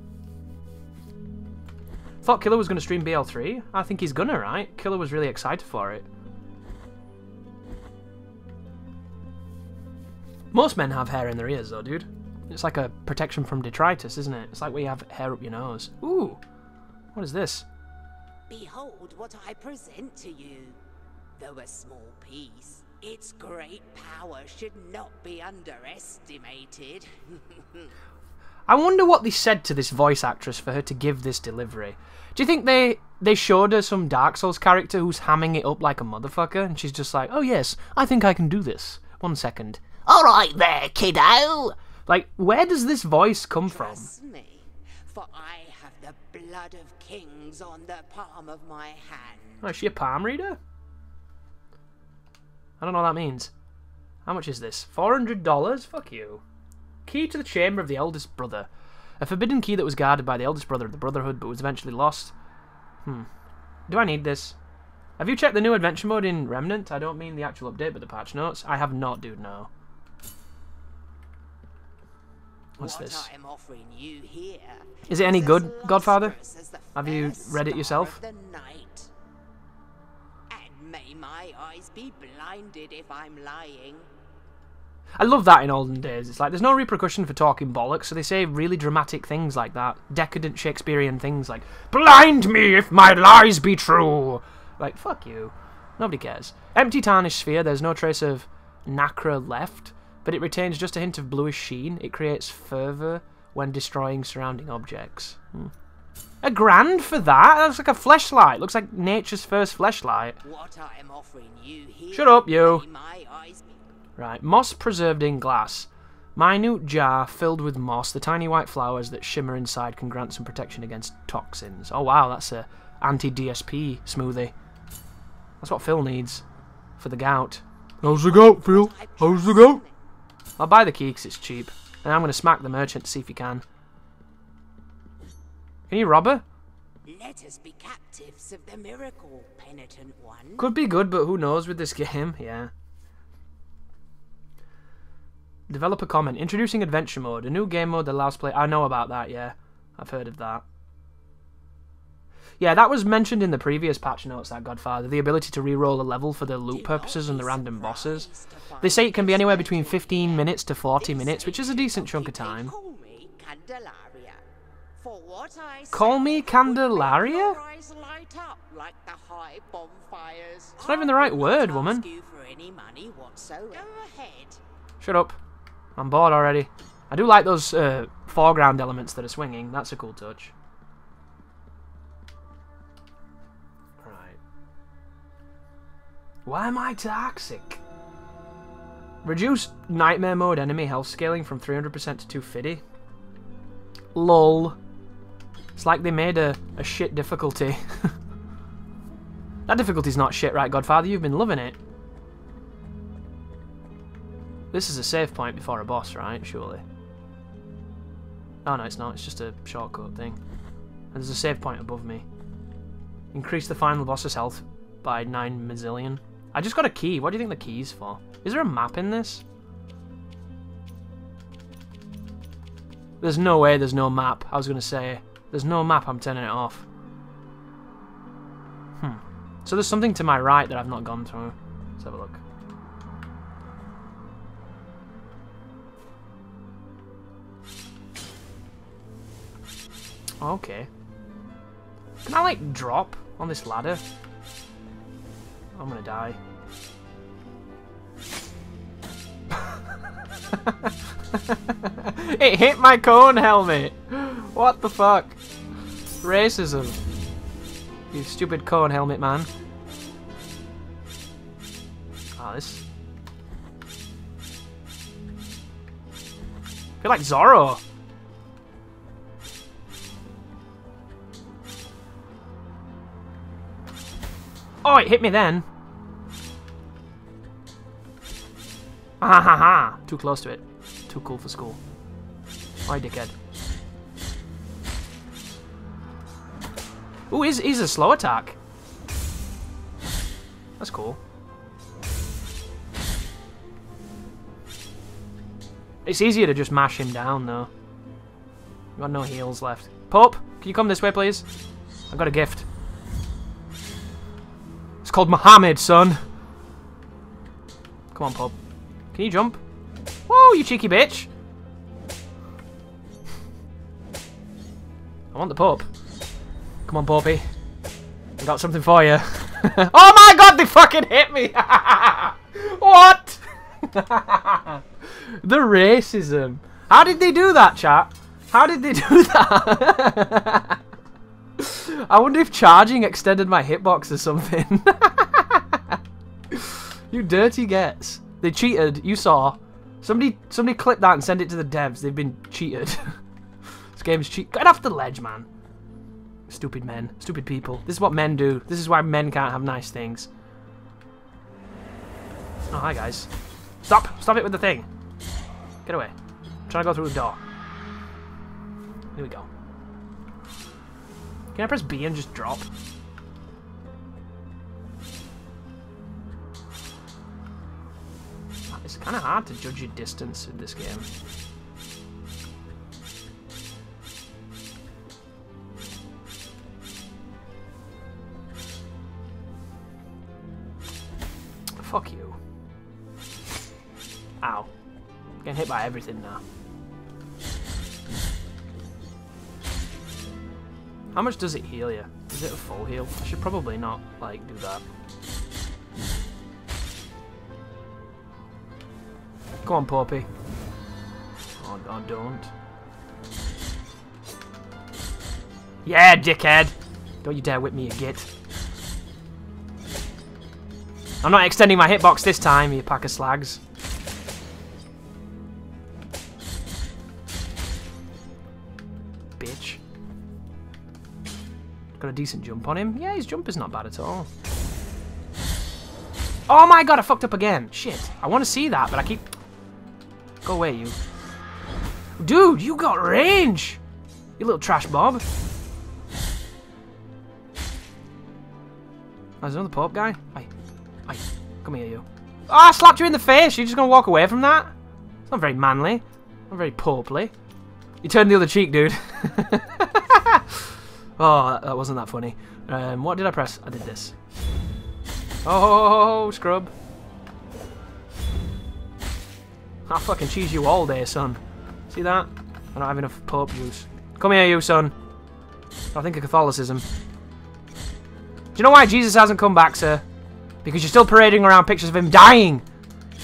Thought Killer was going to stream BL3. I think he's gonna, right? Killer was really excited for it. Most men have hair in their ears, though, dude. It's like a protection from detritus, isn't it? It's like where you have hair up your nose. Ooh! What is this? Behold what I present to you. Though a small piece, its great power should not be underestimated. I wonder what they said to this voice actress for her to give this delivery. Do you think they showed her some Dark Souls character who's hamming it up like a motherfucker, and she's just like, oh yes, I think I can do this. 1 second. Alright there, kiddo! Like, where does this voice come from? Trust me, for I have the blood of kings on the palm of my hand. Oh, is she a palm reader? I don't know what that means. How much is this? $400? Fuck you. Key to the chamber of the eldest brother. A forbidden key that was guarded by the eldest brother of the Brotherhood, but was eventually lost. Do I need this? Have you checked the new adventure mode in Remnant? I don't mean the actual update, but the patch notes. I have not, dude, no. What's this? I am offering you here Is it any is good, as Godfather? lustrous as the Have you fair read it star yourself? of the night. And may my eyes be blinded if I'm lying. I love that in olden days. It's like there's no repercussion for talking bollocks, so they say really dramatic things like that. Decadent Shakespearean things like, blind me if my lies be true! Like, fuck you. Nobody cares. Empty tarnished sphere, there's no trace of nacre left, but it retains just a hint of bluish sheen. It creates fervour when destroying surrounding objects. £1,000 for that? That looks like a fleshlight. Looks like nature's first fleshlight. What I am offering you here, Shut up, you. may my eyes be... Right, moss preserved in glass. Minute jar filled with moss. The tiny white flowers that shimmer inside can grant some protection against toxins. Oh wow, that's a anti-DSP smoothie. That's what Phil needs for the gout. How's the gout, Phil? How's the gout? I'll buy the key because it's cheap. And I'm going to smack the merchant to see if he can. Can you rob her? Let us be captives of the miracle, penitent one. Could be good, but who knows with this game? Yeah. Developer comment. Introducing adventure mode. A new game mode that allows play... I know about that, yeah. I've heard of that. Yeah, that was mentioned in the previous patch notes, that Godfather. The ability to re-roll a level for the loot purposes and the random bosses. They say it can be anywhere between 15 minutes to 40 minutes, which is a decent chunk of time. Call me Candelaria. For what I Call say me would make Candelaria? your eyes light up like the high bonfires. It's not even the right word, woman. Ask you for any money whatsoever. Go ahead. Shut up. I'm bored already. I do like those foreground elements that are swinging. That's a cool touch. Right. Why am I toxic? Reduce nightmare mode enemy health scaling from 300% to 250. Lol. It's like they made a shit difficulty. That difficulty's not shit, right, Godfather? You've been loving it. This is a save point before a boss, right? Surely. Oh, no, it's not. It's just a shortcut thing. And there's a save point above me. Increase the final boss's health by 9 mazillion. I just got a key. What do you think the key's for? Is there a map in this? There's no way there's no map. I was going to say, there's no map, I'm turning it off. So there's something to my right that I've not gone through. Let's have a look. Okay. Can I, like, drop on this ladder? I'm gonna die. It hit my cone helmet! What the fuck? Racism. You stupid cone helmet man. Ah, this... I feel like Zorro. Oh, it hit me then. Ah ha ha. Too close to it. Too cool for school. Why, dickhead? Ooh, he's a slow attack. That's cool. It's easier to just mash him down, though. Got no heals left. Pope, can you come this way, please? I've got a gift. It's called Muhammad, son. Come on, Pope. Can you jump? Whoa, you cheeky bitch. I want the Pope. Come on, Popey. I got something for you. Oh my god, they fucking hit me! What? The racism. How did they do that, chat? How did they do that? I wonder if charging extended my hitbox or something. You dirty gets. They cheated. You saw. Somebody clip that and send it to the devs. They've been cheated. This game's cheat. Get off the ledge, man. Stupid men. Stupid people. This is what men do. This is why men can't have nice things. Oh, hi, guys. Stop! Stop it with the thing. Get away. I'm trying to go through the door. Here we go. Can I press B and just drop? It's kind of hard to judge your distance in this game. Fuck you. Ow. Getting hit by everything now. How much does it heal you? Is it a full heal? I should probably not, like, do that. Go on, Poppy. Oh, don't. Yeah, dickhead! Don't you dare whip me, you git. I'm not extending my hitbox this time, you pack of slags. Bitch. Got a decent jump on him. Yeah, his jump is not bad at all. Oh my god, I fucked up again. Shit. I want to see that, but I keep... Go away, you. Dude, you got range! You little trash bob. Oh, there's another Pope guy. Aye. Aye. Come here, you. Oh, I slapped you in the face. You're just going to walk away from that? It's not very manly. Not very popely. You turned the other cheek, dude. Oh, that wasn't that funny. What did I press? I did this. Oh, scrub. I'll fucking cheese you all day, son. See that? I don't have enough Pope juice. Come here, you, son. I think of Catholicism. Do you know why Jesus hasn't come back, sir? Because you're still parading around pictures of him dying.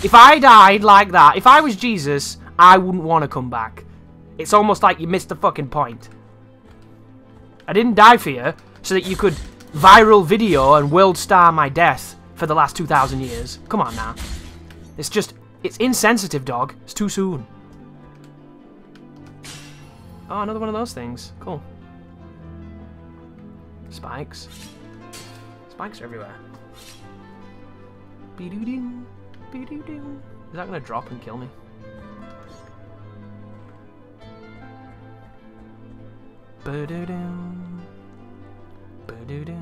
If I died like that, if I was Jesus, I wouldn't want to come back. It's almost like you missed the fucking point. I didn't die for you so that you could viral video and world star my death for the last 2,000 years. Come on now. It's just, it's insensitive, dog. It's too soon. Oh, another one of those things. Cool. Spikes. Spikes are everywhere. Be-doo-doo. Be-doo-doo. Is that going to drop and kill me? Ba-doo-doo. Ba-doo-doo.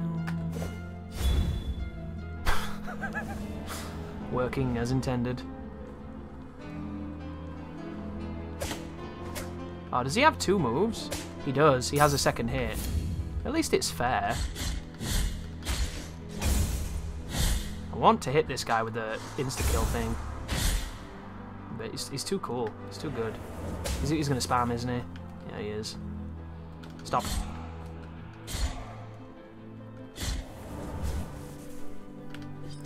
Working as intended. Oh, does he have 2 moves? He does. He has a second hit. At least it's fair. I want to hit this guy with the insta-kill thing. But he's too cool. He's too good. He's going to spam, isn't he? Yeah, he is. Stop.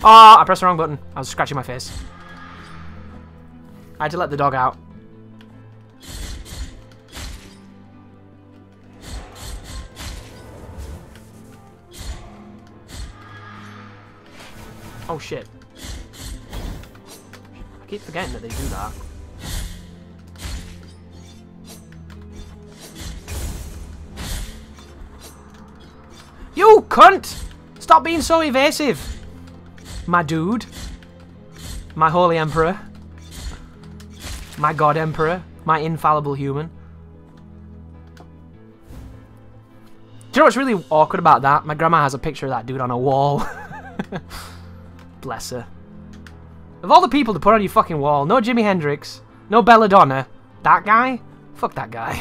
Oh, I pressed the wrong button. I was scratching my face. I had to let the dog out. Oh shit. I keep forgetting that they do that. You cunt! Stop being so evasive! My dude. My holy emperor. My god emperor. My infallible human. Do you know what's really awkward about that? My grandma has a picture of that dude on a wall. Bless her. Of all the people to put on your fucking wall, no Jimi Hendrix, no Belladonna. That guy? Fuck that guy.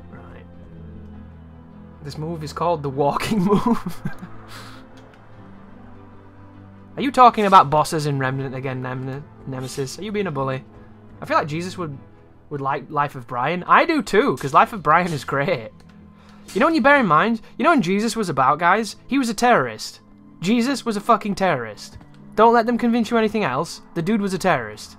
Right. This move is called the walking move. Are you talking about bosses in Remnant again, Nemesis? Are you being a bully? I feel like Jesus would like Life of Brian. I do too, because Life of Brian is great. You know when you bear in mind, you know when Jesus was about, guys? He was a terrorist. Jesus was a fucking terrorist. Don't let them convince you anything else. The dude was a terrorist.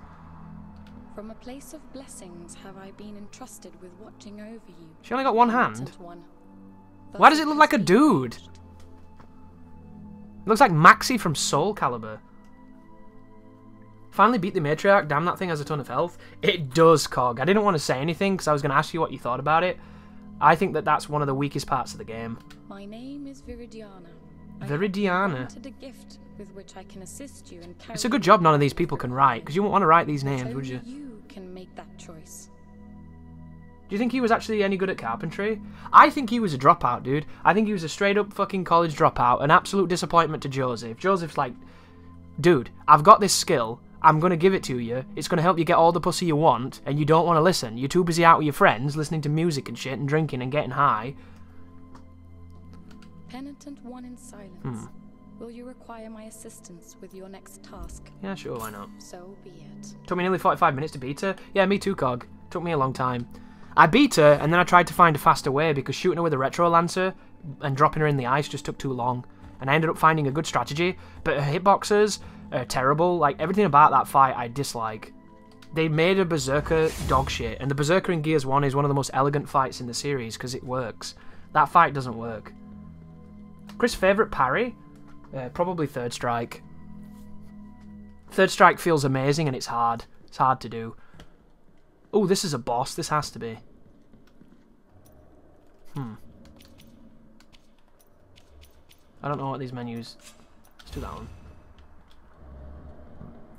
From a place of blessings have I been entrusted with watching over you. She only got one hand. Why does it look like a dude? It looks like Maxi from Soul Calibur. Finally beat the Matriarch. Damn, that thing has a ton of health. It does, Cog. I didn't want to say anything because I was going to ask you what you thought about it. I think that that's one of the weakest parts of the game. My name is Viridiana. Viridiana. A gift with which I can assist you in it's a good job none of these people can write, because you wouldn't want to write these names, would you? You can make that choice. Do you think he was actually any good at carpentry? I think he was a dropout, dude. I think he was a straight up fucking college dropout. An absolute disappointment to Joseph. Joseph's like, dude, I've got this skill. I'm going to give it to you. It's going to help you get all the pussy you want, and you don't want to listen. You're too busy out with your friends, listening to music and shit, and drinking and getting high. Penitent one in silence. Will you require my assistance with your next task? Yeah, sure, why not? So be it. Took me nearly 45 minutes to beat her. Yeah, me too, Cog. Took me a long time. I beat her, and then I tried to find a faster way because shooting her with a Retro Lancer and dropping her in the ice just took too long. And I ended up finding a good strategy, but her hitboxes are terrible. Like, everything about that fight I dislike. They made a Berserker dog shit, and the Berserker in Gears 1 is one of the most elegant fights in the series because it works. That fight doesn't work. Chris' favourite parry? Probably Third Strike. Third Strike feels amazing and it's hard. It's hard to do. Oh, this is a boss. This has to be. I don't know what these menus... Let's do that one.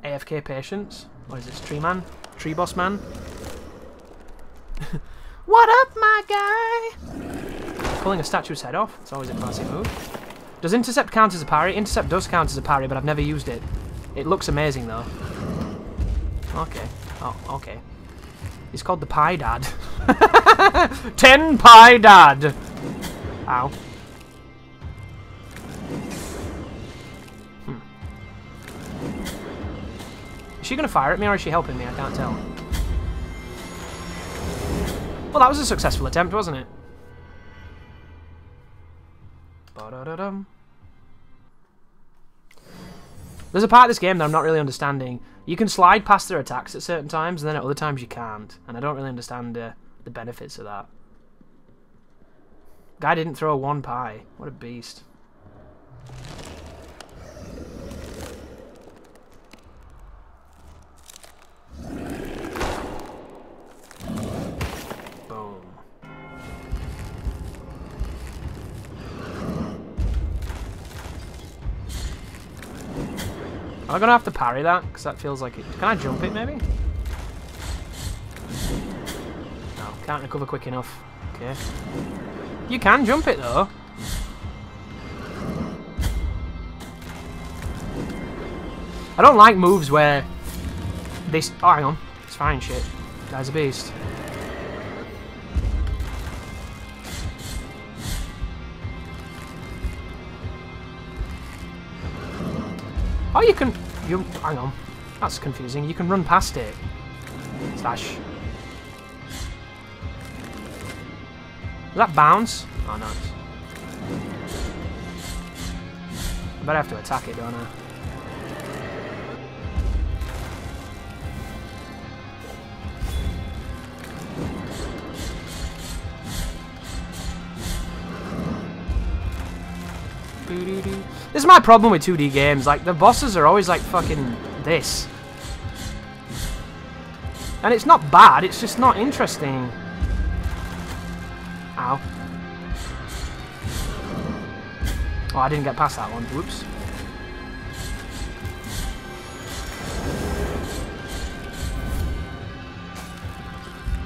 AFK Patience. What is this? Tree Man? Tree Boss Man? What up, my guy? Pulling a statue's head off. It's always a classy move. Does Intercept count as a parry? Intercept does count as a parry, but I've never used it. It looks amazing, though. Okay. Oh, okay. He's called the Pie Dad. 10 Pie Dad! Ow. Is she going to fire at me, or is she helping me? I can't tell. Well, that was a successful attempt, wasn't it? Ba-da-da-dum. There's a part of this game that I'm not really understanding. You can slide past their attacks at certain times, and then at other times you can't. And I don't really understand the benefits of that. Guy didn't throw one pie. What a beast. Boom. Am I gonna have to parry that? Because that feels like it. Can I jump it, maybe? No, can't recover quick enough. Okay. You can jump it, though. I don't like moves where they... Oh, hang on. It's fine, shit. Guy's a beast. Oh, you can... Hang on. That's confusing. You can run past it. Slash. Does that bounce? Oh, no. I better have to attack it, don't I? This is my problem with 2D games. Like, the bosses are always like fucking this. And it's not bad, it's just not interesting. Ow. Oh, I didn't get past that one. Whoops.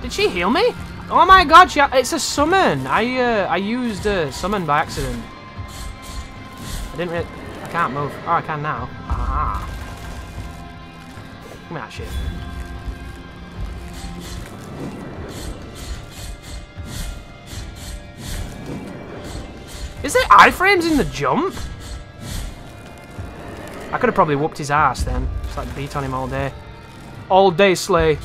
Did she heal me? Oh my god, it's a summon. I used a summon by accident. I can't move. Oh, I can now. Ah. Give me that shit. Is there iframes in the jump? I could have probably whooped his ass then. Just like beat on him all day. All day, Slay.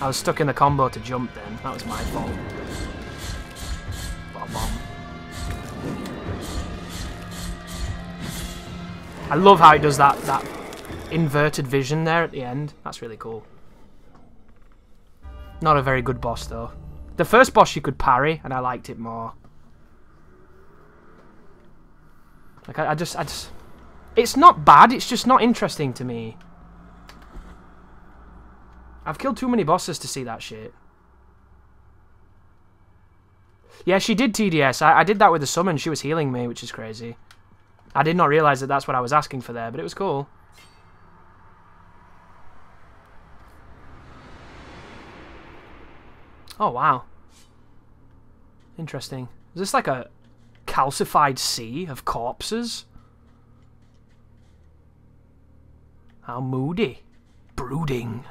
I was stuck in the combo to jump then. That was my fault. Bomb. I love how he does that inverted vision there at the end. That's really cool. Not a very good boss though. The first boss you could parry, and I liked it more. Like I just, it's not bad. It's just not interesting to me. I've killed too many bosses to see that shit. Yeah, she did TDS. I did that with the summon. She was healing me, which is crazy. I did not realise that that's what I was asking for there, but it was cool. Oh, wow. Interesting. Is this like a calcified sea of corpses? How moody. Brooding.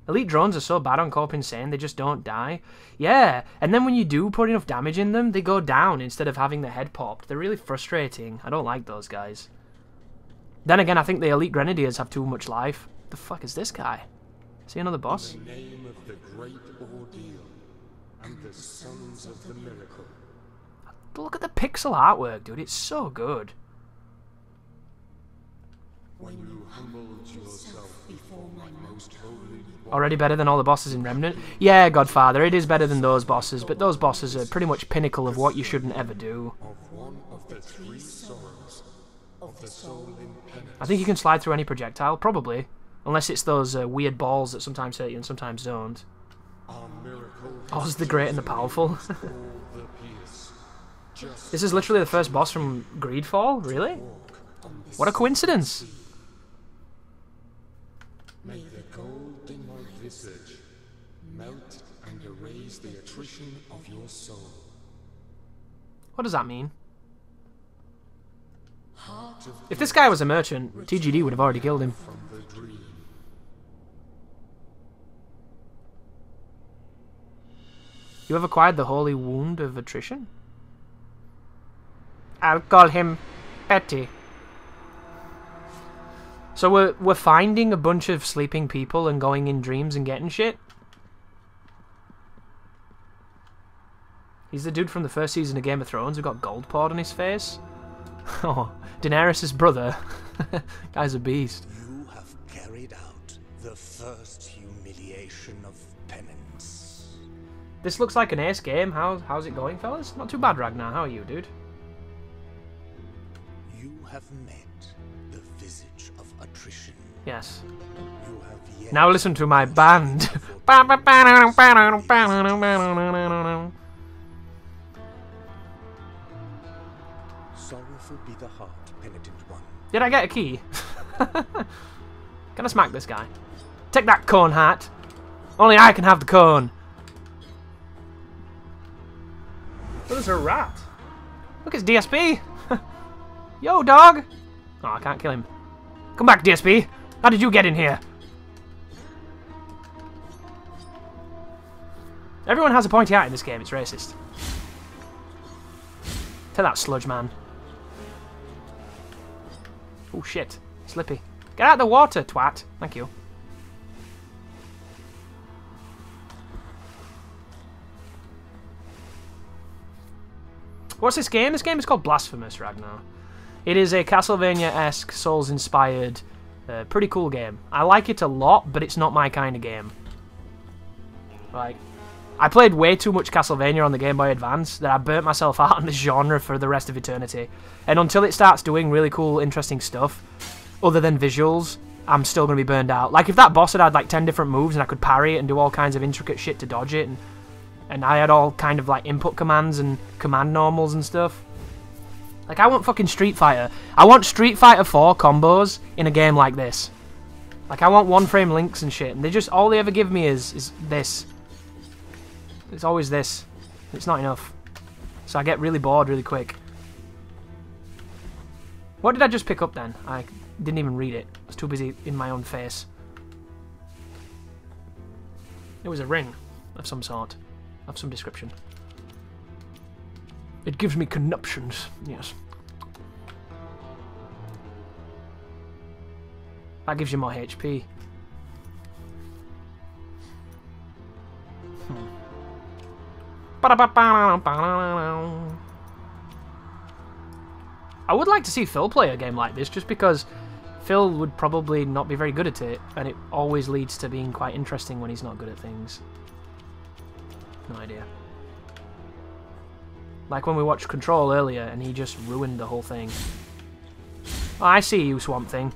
Elite drones are so bad on Corp Insane, they just don't die. Yeah, and then when you do put enough damage in them, they go down instead of having their head popped. They're really frustrating. I don't like those guys. Then again, I think the Elite Grenadiers have too much life. The fuck is this guy? Is he another boss? In the name of the great ordeal and the sons of the miracle. Look at the pixel artwork, dude. It's so good. When you humbled yourself before my most holy one. Already better than all the bosses in Remnant? Yeah, Godfather, it is better than those bosses, but those bosses are pretty much pinnacle of what you shouldn't ever do. Of one of the three sorrows of the soul in penance. I think you can slide through any projectile, probably. Unless it's those weird balls that sometimes hurt you and sometimes don't. Our miracle Oz the Great and the Powerful. all the pierce. Just This is literally the first boss from Greedfall? Really? What a coincidence! may the gold in my visage melt and erase the attrition of your soul. What does that mean? If this guy was a merchant, TGD would have already killed him. From the dream. You have acquired the Holy Wound of Attrition? I'll call him Petty. So we're finding a bunch of sleeping people and going in dreams and getting shit? He's the dude from the first season of Game of Thrones who got gold poured on his face. Oh, Daenerys' brother. Guy's a beast. You have carried out the first humiliation of penance. This looks like an ace game. How's it going, fellas? Not too bad, Ragnar. How are you, dude? You have met the visage of attrition. Yes. You have yet Now listen to my band. sorrowful be the heart, penitent one. Did I get a key? Can I smack this guy? Take that cone hat. Only I can have the cone. Oh, there's a rat. Look, it's DSP. Yo, dog. Oh, I can't kill him. Come back, DSP. How did you get in here? Everyone has a pointy hat in this game. It's racist. Take that, sludge man. Oh, shit. Slippy. Get out of the water, twat. Thank you. What's this game? This game is called Blasphemous, Ragnar. It is a Castlevania-esque, Souls-inspired, pretty cool game. I like it a lot, but it's not my kind of game. Like, I played way too much Castlevania on the Game Boy Advance that I burnt myself out on this genre for the rest of eternity. And until it starts doing really cool, interesting stuff, other than visuals, I'm still going to be burned out. Like, if that boss had like 10 different moves and I could parry it and do all kinds of intricate shit to dodge it, and I had all kind of like input commands and command normals and stuff. Like, I want fucking Street Fighter. I want Street Fighter 4 combos in a game like this. Like, I want one-frame links and shit, and they just, all they ever give me is this. It's always this. It's not enough. So I get really bored really quick. What did I just pick up then? I didn't even read it. I was too busy in my own face. It was a ring of some sort. Of some description. It gives me connuptions. Yes. That gives you more HP. I would like to see Phil play a game like this, just because Phil would probably not be very good at it, and it always leads to being quite interesting when he's not good at things. No idea. Like when we watched Control earlier, and he just ruined the whole thing. Oh, I see you, Swamp Thing.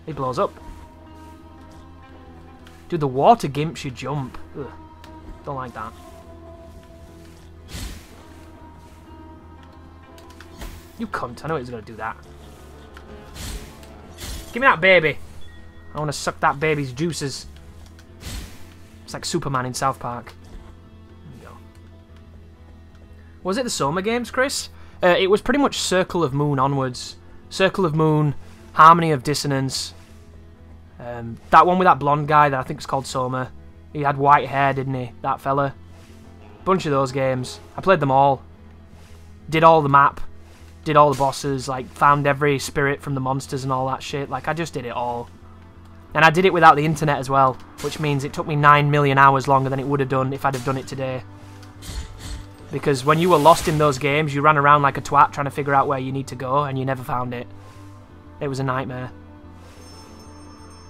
He blows up. Dude, the water gimps you jump. Ugh. Don't like that. You cunt, I know he's gonna do that. Give me that baby. I wanna suck that baby's juices. It's like Superman in South Park. There you go. Was it the Soma games, Chris? It was pretty much Circle of Moon onwards. Circle of Moon, Harmony of Dissonance, That one with that blonde guy that I think is called Soma. He had white hair, didn't he? That fella. Bunch of those games. I played them all. Did all the map. Did all the bosses. Like, found every spirit from the monsters and all that shit. Like, I just did it all. And I did it without the internet as well, which means it took me 9 million hours longer than it would have done if I'd have done it today. Because when you were lost in those games, you ran around like a twat trying to figure out where you need to go, and you never found it. It was a nightmare.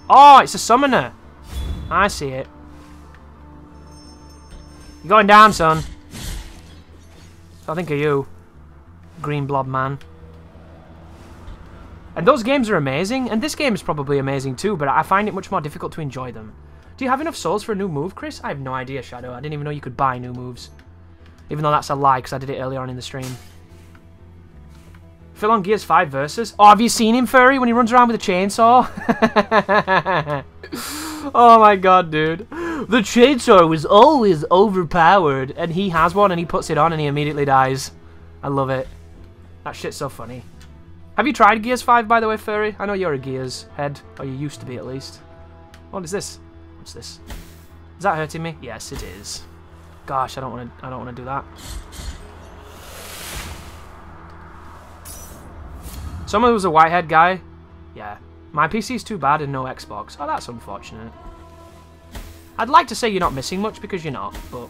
Oh, it's a summoner. I see it. You're going down, son. I think of you. Green blob man. And those games are amazing, and this game is probably amazing too, but I find it much more difficult to enjoy them. Do you have enough souls for a new move, Chris? I have no idea, Shadow. I didn't even know you could buy new moves. Even though that's a lie, because I did it earlier on in the stream. Phil on Gears 5 versus. Oh, have you seen him, Furry, when he runs around with a chainsaw? Oh my god, dude. The chainsaw was always overpowered, and he has one, and he puts it on, and he immediately dies. I love it. That shit's so funny. Have you tried Gears 5, by the way, Furry? I know you're a Gears head, or you used to be at least. What is this? What's this? Is that hurting me? Yes, it is. Gosh, I don't want to do that. Someone was a whitehead guy. Yeah. My PC's too bad and no Xbox. Oh, that's unfortunate. I'd like to say you're not missing much because you're not, but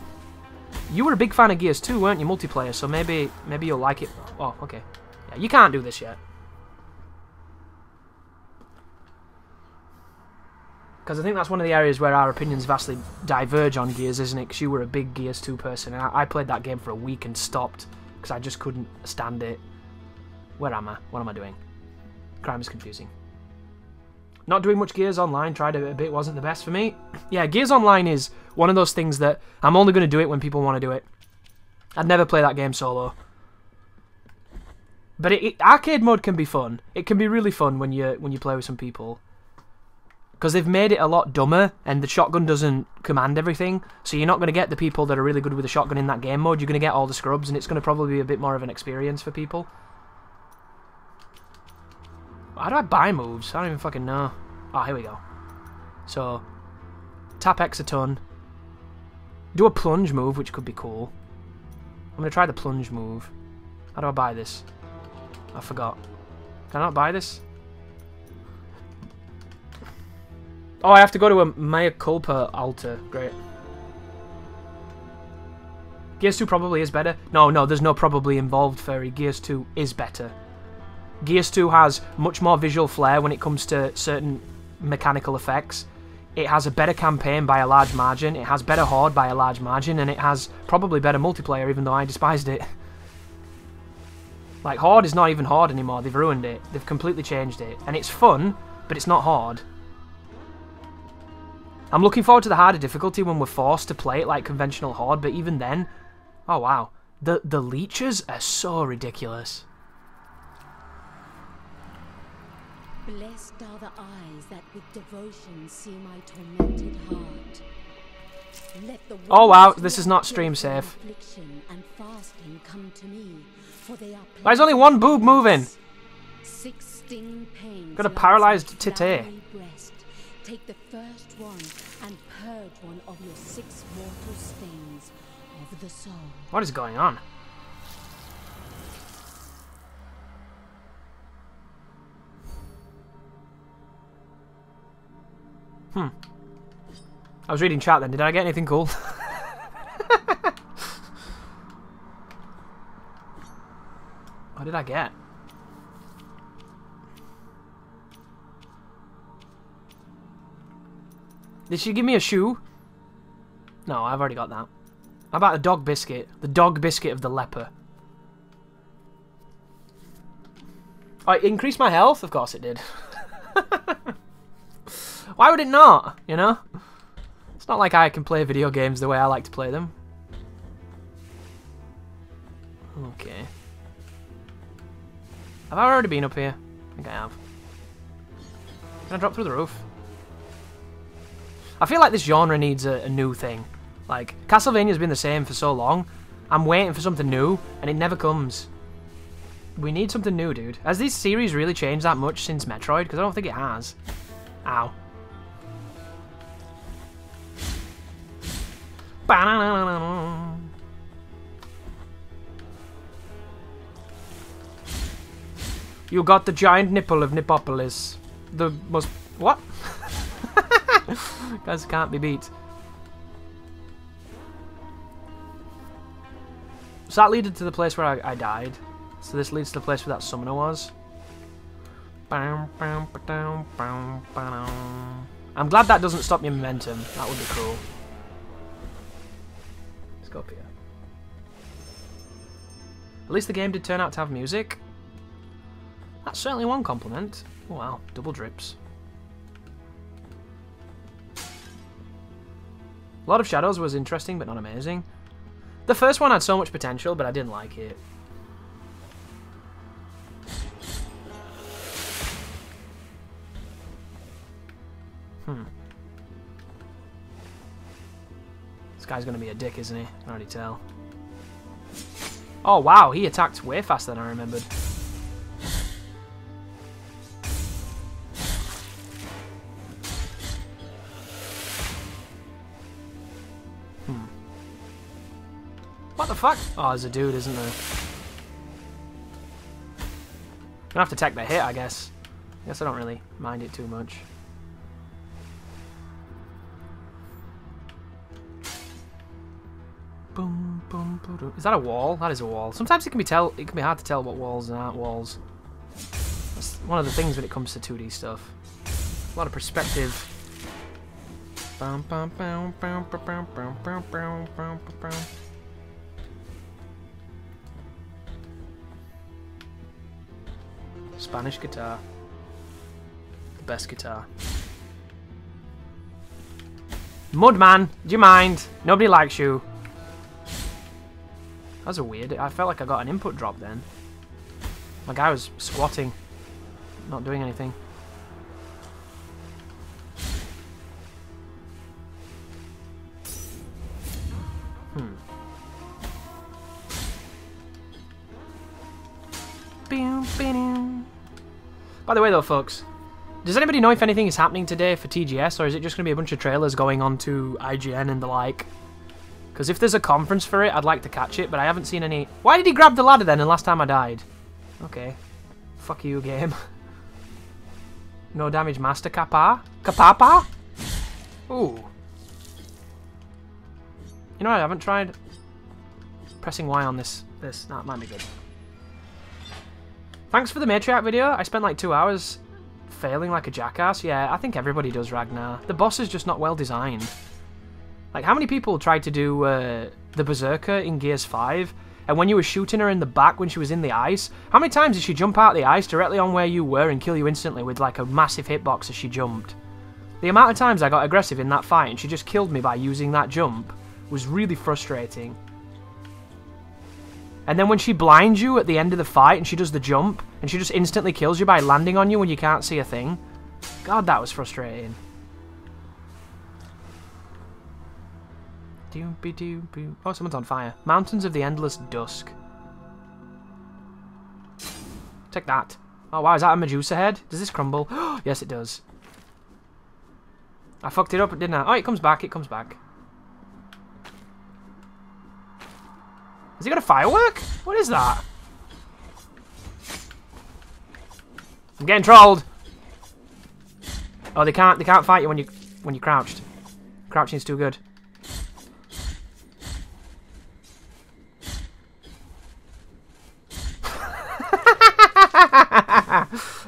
you were a big fan of Gears 2, weren't you, multiplayer? So maybe you'll like it. Oh, okay. Yeah, you can't do this yet. Because I think that's one of the areas where our opinions vastly diverge on Gears, isn't it? Because you were a big Gears 2 person, and I played that game for a week and stopped because I just couldn't stand it. Where am I? What am I doing? Crime is confusing. Not doing much Gears Online, tried it a bit, wasn't the best for me. Yeah, Gears Online is one of those things that I'm only going to do it when people want to do it. I'd never play that game solo. But arcade mode can be fun. It can be really fun when you play with some people. Because they've made it a lot dumber, and the shotgun doesn't command everything, so you're not going to get the people that are really good with the shotgun in that game mode. You're going to get all the scrubs, and it's going to probably be a bit more of an experience for people. How do I buy moves? I don't even fucking know. Oh, here we go. So, tap X a ton. Do a plunge move, which could be cool. I'm going to try the plunge move. How do I buy this? I forgot. Can I not buy this? Oh, I have to go to a Mea Culpa altar. Great. Gears 2 probably is better. No, there's no probably involved, Furry. Gears 2 is better. Gears 2 has much more visual flair when it comes to certain mechanical effects. It has a better campaign by a large margin. It has better horde by a large margin. And it has probably better multiplayer, even though I despised it. Like, horde is not even horde anymore. They've ruined it. They've completely changed it. And it's fun, but it's not horde. I'm looking forward to the harder difficulty when we're forced to play it like conventional horde, but even then... Oh, wow. The leeches are so ridiculous. Blessed are the eyes that with devotion see my tormented heart. Let the oh wow, this is not stream safe. And fasting come to me, for they are there's only one boob moving. 16 pains. Got a paralyzed titty. Take the first one and purge one of your 6 mortal stains of the soul. What is going on? I was reading chat then. Did I get anything cool? What did I get? Did she give me a shoe? No, I've already got that. How about a dog biscuit? The dog biscuit of the leper. Oh, it increased my health? Of course it did. Why would it not? You know? It's not like I can play video games the way I like to play them. Okay. Have I already been up here? I think I have. Can I drop through the roof? I feel like this genre needs a new thing. Like, Castlevania's been the same for so long. I'm waiting for something new, and it never comes. We need something new, dude. Has this series really changed that much since Metroid? Because I don't think it has. Ow. You got the giant nipple of Nipopolis. The most... What? Guys can't be beat. So that leaded to the place where I died. So this leads to the place where that summoner was. I'm glad that doesn't stop your momentum. That would be cool. Let's go up here. At least the game did turn out to have music. That's certainly one compliment. Oh, wow, double drips. A lot of Shadows was interesting, but not amazing. The first one had so much potential, but I didn't like it. This guy's gonna be a dick, isn't he? I can already tell. Oh, wow, he attacked way faster than I remembered. What the fuck? Oh, there's a dude, isn't there? Gonna have to take the hit, I guess. I guess I don't really mind it too much. Boom, boom, boom, boom. Is that a wall? That is a wall. Sometimes it can be hard to tell what walls aren't walls. That's one of the things when it comes to 2D stuff. A lot of perspective. Spanish guitar. The best guitar. Mudman, do you mind? Nobody likes you. That was a weird... I felt like I got an input drop then. My guy was squatting. Not doing anything. By the way though, folks, does anybody know if anything is happening today for TGS, or is it just going to be a bunch of trailers going on to IGN and the like? Because if there's a conference for it, I'd like to catch it, but I haven't seen any... Why did he grab the ladder then, and last time I died? Okay. Fuck you, game. No damage master kappa? Kapapa? Ooh. You know what, I haven't tried pressing Y on this. That might be good. Thanks for the matriarch video. I spent like 2 hours failing like a jackass. Yeah, I think everybody does Ragnar. The boss is just not well designed. Like, how many people tried to do the Berserker in Gears 5, and when you were shooting her in the back when she was in the ice, how many times did she jump out of the ice directly on where you were and kill you instantly with like a massive hitbox as she jumped? The amount of times I got aggressive in that fight and she just killed me by using that jump was really frustrating. And then when she blinds you at the end of the fight and she does the jump, and she just instantly kills you by landing on you when you can't see a thing. God, that was frustrating. Oh, someone's on fire. Mountains of the Endless Dusk. Take that. Oh wow, is that a Medusa head? Does this crumble? Yes, it does. I fucked it up, didn't I? Oh, it comes back, it comes back. Has he got a firework? What is that? I'm getting trolled. Oh, they can't fight you when you crouched. Crouching is too good.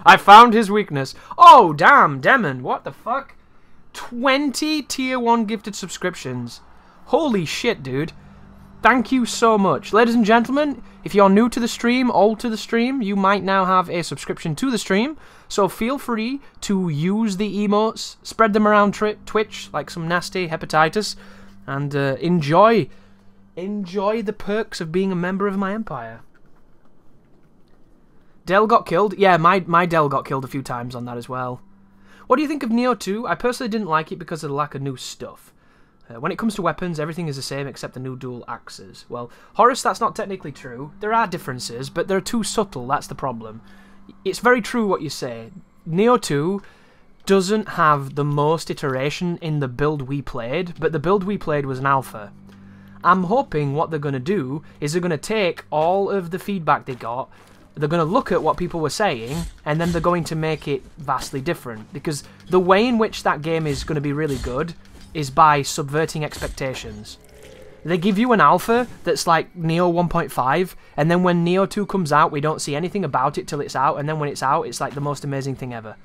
I found his weakness. Oh, damn, Demon. What the fuck? 20 tier 1 gifted subscriptions. Holy shit, dude. Thank you so much. Ladies and gentlemen, if you're new to the stream, old to the stream, you might now have a subscription to the stream. So feel free to use the emotes, spread them around Twitch like some nasty hepatitis, and enjoy the perks of being a member of my empire. Dell got killed? Yeah, my Dell got killed a few times on that as well. What do you think of Neo 2? I personally didn't like it because of the lack of new stuff. When it comes to weapons, everything is the same except the new dual axes. Well, Horace, that's not technically true. There are differences, but they're too subtle, that's the problem. It's very true what you say. Neo 2 doesn't have the most iteration in the build we played, but the build we played was an alpha. I'm hoping what they're going to do is they're going to take all of the feedback they got, they're going to look at what people were saying, and then they're going to make it vastly different. Because the way in which that game is going to be really good is by subverting expectations. They give you an alpha that's like Neo 1.5, and then when Neo 2 comes out, we don't see anything about it till it's out, and then when it's out, it's like the most amazing thing ever.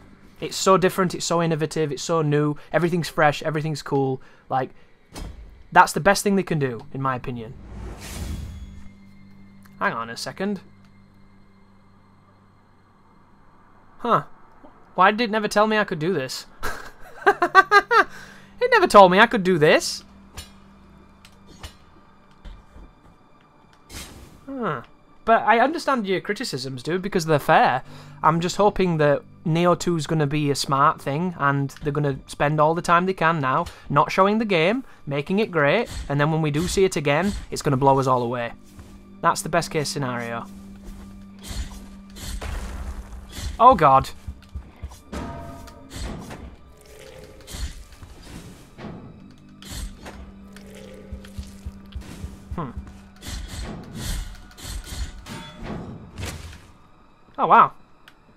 It's so different, it's so innovative, it's so new, everything's fresh, everything's cool. Like, that's the best thing they can do, in my opinion. Hang on a second. Huh. Why did it never tell me I could do this? It never told me I could do this. Huh. But I understand your criticisms, dude, because they're fair. I'm just hoping that Neo 2 is going to be a smart thing, and they're going to spend all the time they can now not showing the game, making it great, and then when we do see it again, it's going to blow us all away. That's the best case scenario. Oh god. Oh wow.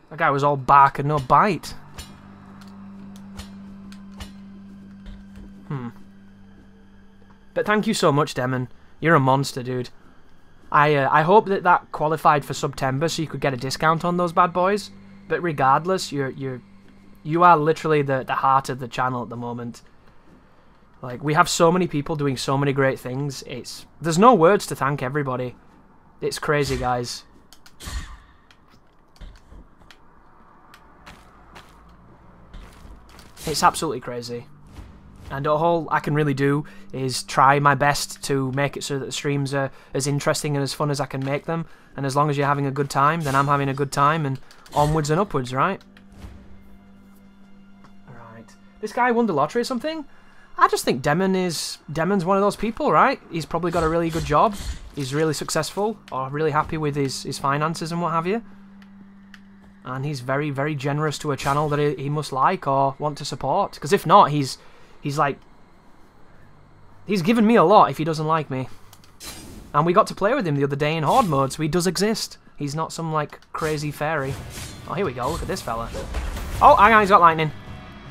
That guy was all bark and no bite. But thank you so much, Demon. You're a monster, dude. I hope that qualified for September so you could get a discount on those bad boys. But regardless, you are literally the heart of the channel at the moment. Like, we have so many people doing so many great things. There's no words to thank everybody. It's crazy, guys. It's absolutely crazy. And all I can really do is try my best to make it so that the streams are as interesting and as fun as I can make them. And as long as you're having a good time, then I'm having a good time, and onwards and upwards, right? Right. This guy won the lottery or something? I just think Demon's one of those people, right? He's probably got a really good job. He's really successful, or really happy with his finances and what have you. And he's very, very generous to a channel that he must like or want to support. Because if not, he's like... He's given me a lot if he doesn't like me. And we got to play with him the other day in Horde mode, so he does exist. He's not some, like, crazy fairy. Oh, here we go. Look at this fella. Oh, hang on, he's got lightning.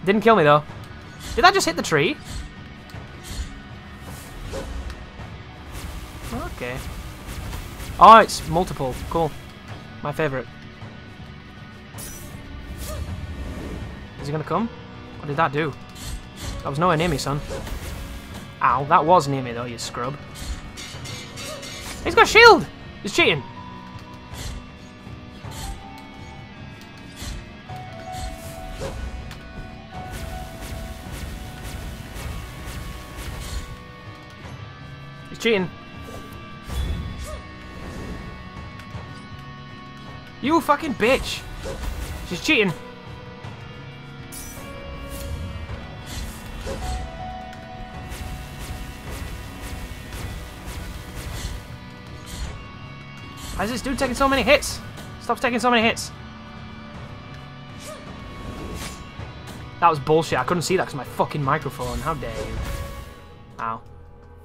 Didn't kill me, though. Did that just hit the tree? Okay. Oh, it's multiple. Cool. My favourite. Is he gonna come? What did that do? That was nowhere near me, son. Ow, that was near me though, you scrub. He's got a shield! He's cheating! He's cheating. You fucking bitch! She's cheating! Why is this dude taking so many hits? Stop taking so many hits. That was bullshit. I couldn't see that because of my fucking microphone. How dare you. Ow.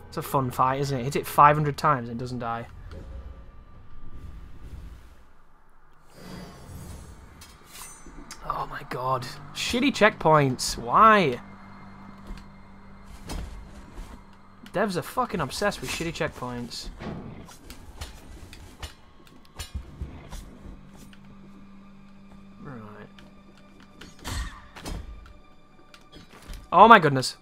It's a fun fight, isn't it? Hit it 500 times and it doesn't die. Oh my god. Shitty checkpoints. Why? Devs are fucking obsessed with shitty checkpoints. Oh my goodness.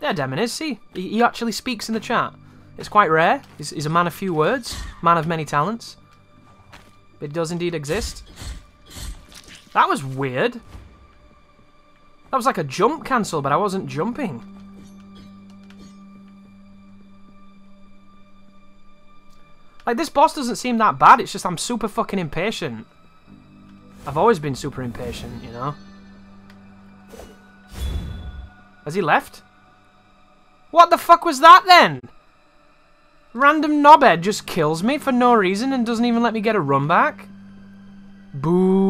There Demon is, see? He actually speaks in the chat. It's quite rare. He's a man of few words. Man of many talents. It does indeed exist. That was weird. That was like a jump cancel, but I wasn't jumping. Like, this boss doesn't seem that bad. It's just I'm super fucking impatient. I've always been super impatient, you know? Has he left? What the fuck was that then? Random knobhead just kills me for no reason and doesn't even let me get a run back? Boo.